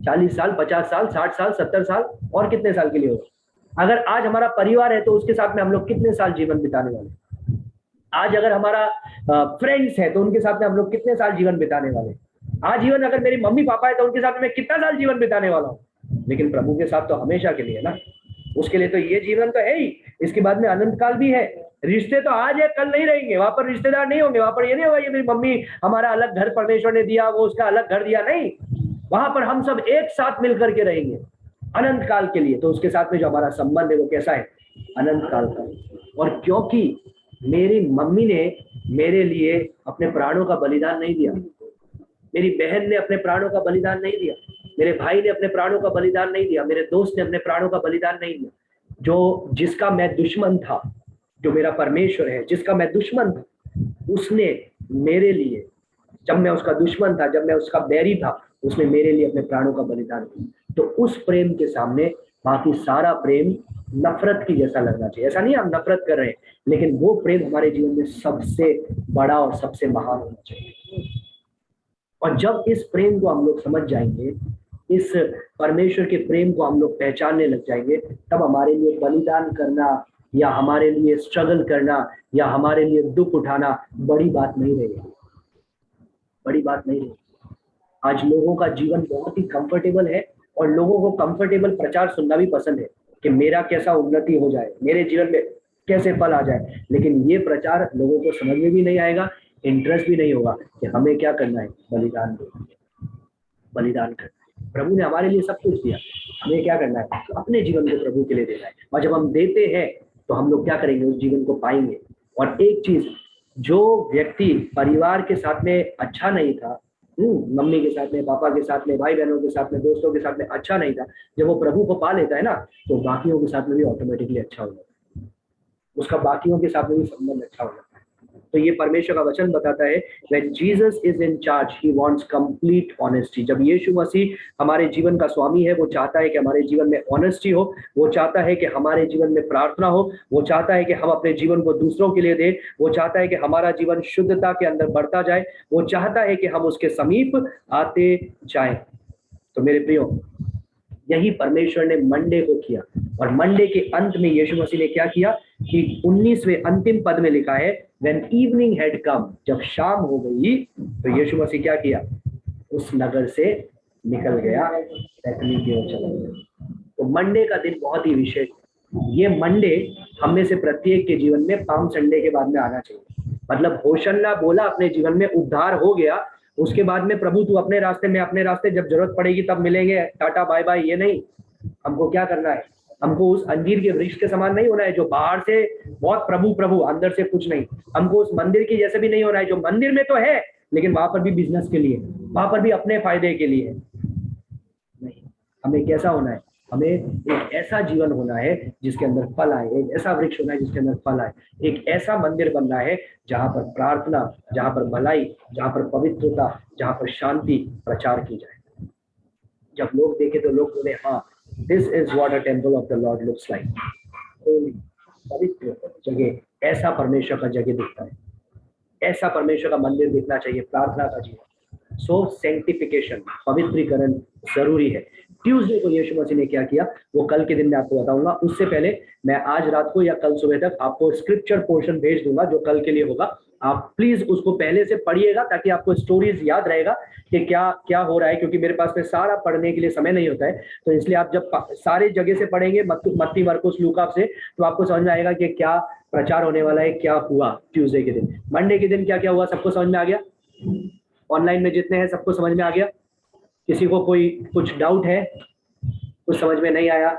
40 साल, 50 साल, 60 साल, 70 साल, और कितने साल के लिए होगा? अगर आज हमारा परिवार है तो उसके साथ में हम लोग कितने साल जीवन बिताने वाले? आज अगर हमारा फ्रेंड्स है तो उनके साथ में हम लोग कितने साल जीवन बिताने वाले? आज जीवन अगर मेरी मम्मी पापा है तो उनके साथ में कितना साल जीवन बिताने वाला हूँ? लेकिन प्रभु के साथ तो हमेशा के लिए ना, उसके लिए तो ये जीवन तो है ही, इसके बाद में अनंत काल भी है। रिश्ते तो आज है, कल नहीं रहेंगे, वहां पर रिश्तेदार नहीं होंगे, वहां पर ये नहीं होगा ये मेरी मम्मी हमारा अलग घर परमेश्वर ने दिया, वो उसका अलग घर दिया, नहीं, वहां पर हम सब एक साथ मिलकर के रहेंगे अनंत काल के लिए। तो उसके साथ में जो हमारा संबंध है वो कैसा है? अनंत काल का। और क्योंकि मेरी मम्मी ने मेरे लिए अपने प्राणों का बलिदान नहीं दिया, मेरी बहन ने अपने प्राणों का बलिदान नहीं दिया, मेरे भाई ने अपने प्राणों का बलिदान नहीं दिया, मेरे दोस्त ने अपने प्राणों का बलिदान नहीं दिया, जिसका मैं दुश्मन था, जो मेरा परमेश्वर है जिसका मैं दुश्मन था, उसने मेरे लिए, जब मैं उसका दुश्मन था, जब मैं उसका बैरी था, उसने मेरे लिए अपने प्राणों का बलिदान किया। तो उस प्रेम के सामने बाकी सारा प्रेम नफरत की जैसा लगना चाहिए। ऐसा नहीं हम नफरत कर रहे हैं, लेकिन वो प्रेम हमारे जीवन में सबसे बड़ा और सबसे महान होना चाहिए। और जब इस प्रेम को हम लोग समझ जाएंगे, इस परमेश्वर के प्रेम को हम लोग पहचानने लग जाएंगे, तब हमारे लिए बलिदान करना या हमारे लिए स्ट्रगल करना या हमारे लिए दुख उठाना बड़ी बात नहीं रहेगी, बड़ी बात नहीं रहेगी। आज लोगों का जीवन बहुत ही कंफर्टेबल है और लोगों को कंफर्टेबल प्रचार सुनना भी पसंद है कि मेरा कैसा उन्नति हो जाए, मेरे जीवन में कैसे फल आ जाए, लेकिन ये प्रचार लोगों को समझ में भी नहीं आएगा, इंटरेस्ट भी नहीं होगा कि हमें क्या करना है, बलिदान देना, बलिदान करना है। प्रभु ने हमारे लिए सब कुछ दिया, हमें क्या करना है, अपने जीवन को प्रभु के लिए देना है। और जब हम देते हैं तो हम लोग क्या करेंगे, उस जीवन को पाएंगे। और एक चीज, जो व्यक्ति परिवार के साथ में अच्छा नहीं था, मम्मी के साथ में, पापा के साथ में, भाई बहनों के साथ में, दोस्तों के साथ में अच्छा नहीं था, जब वो प्रभु को पा लेता है ना, तो बाकियों के साथ में भी ऑटोमेटिकली अच्छा हो जाता है, उसका बाकियों के साथ में भी संबंध अच्छा हो जाता है। तो ये परमेश्वर का वचन बताता है, when Jesus is in charge, he wants complete honesty। जब यीशु मसीह हमारे जीवन का स्वामी है, वो चाहता है कि हमारे जीवन में ऑनेस्टी हो, वो चाहता है कि हमारे जीवन में प्रार्थना हो, वो चाहता है कि हम अपने जीवन को दूसरों के लिए दें, वो चाहता है कि हमारा जीवन शुद्धता के अंदर बढ़ता जाए, वो चाहता है कि हम उसके समीप आते जाएं। तो मेरे प्रियो, यही परमेश्वर ने मंडे को किया। और मंडे के अंत में यीशु मसीह ने क्या किया कि 19वें अंतिम पद में लिखा है, when evening had come, जब शाम हो गई तो यीशु मसीह क्या किया, उस नगर से निकल गया, बैतनी की ओर चला गया। तो मंडे का दिन बहुत ही विशेष, ये मंडे हम में से प्रत्येक के जीवन में पाम संडे के बाद में आना चाहिए। मतलब होशन्ना बोला, अपने जीवन में उद्धार हो गया, उसके बाद में प्रभु तू अपने रास्ते में, अपने रास्ते, जब जरूरत पड़ेगी तब मिलेंगे, टाटा बाय बाय, ये नहीं। हमको क्या करना है, हमको उस अंजीर के वृक्ष के समान नहीं होना है जो बाहर से बहुत प्रभु प्रभु, अंदर से कुछ नहीं। हमको उस मंदिर की जैसे भी नहीं होना है जो मंदिर में तो है लेकिन वहां पर भी बिजनेस के लिए, वहां पर भी अपने फायदे के लिए नहीं। हमें कैसा होना है, हमें एक ऐसा जीवन होना है जिसके अंदर फल आए, एक ऐसा वृक्ष होना है जिसके अंदर फल आए, एक ऐसा मंदिर बनना है जहां पर प्रार्थना, जहां पर भलाई, जहां पर पवित्रता, जहां पर शांति प्रचार की जाए। जब लोग देखे तो लोग बोले, हाँ, this is what a temple of the Lord looks like. पवित्र जगह, ऐसा परमेश्वर का जगह दिखता है, ऐसा परमेश्वर का मंदिर दिखना चाहिए, प्रार्थना का जीवन। सो सैंक्टिफिकेशन, पवित्रीकरण जरूरी है। ट्यूसडे को यीशु मसीह ने क्या किया वो कल के दिन में आपको बताऊंगा। उससे पहले मैं आज रात को या कल सुबह तक आपको स्क्रिप्चर पोर्शन भेज दूंगा जो कल के लिए होगा। आप प्लीज उसको पहले से पढ़िएगा ताकि आपको स्टोरीज याद रहेगा कि क्या क्या हो रहा है, क्योंकि मेरे पास में सारा पढ़ने के लिए समय नहीं होता है। तो इसलिए आप जब सारे जगह से पढ़ेंगे, मत्ती, मरकुस, लूका से, तो आपको समझ में आएगा कि क्या प्रचार होने वाला है, क्या हुआ ट्यूसडे के दिन। मंडे के दिन क्या क्या हुआ सबको समझ में आ गया? ऑनलाइन में जितने हैं सबको समझ में आ गया? किसी को कोई कुछ डाउट है, कुछ समझ में नहीं आया,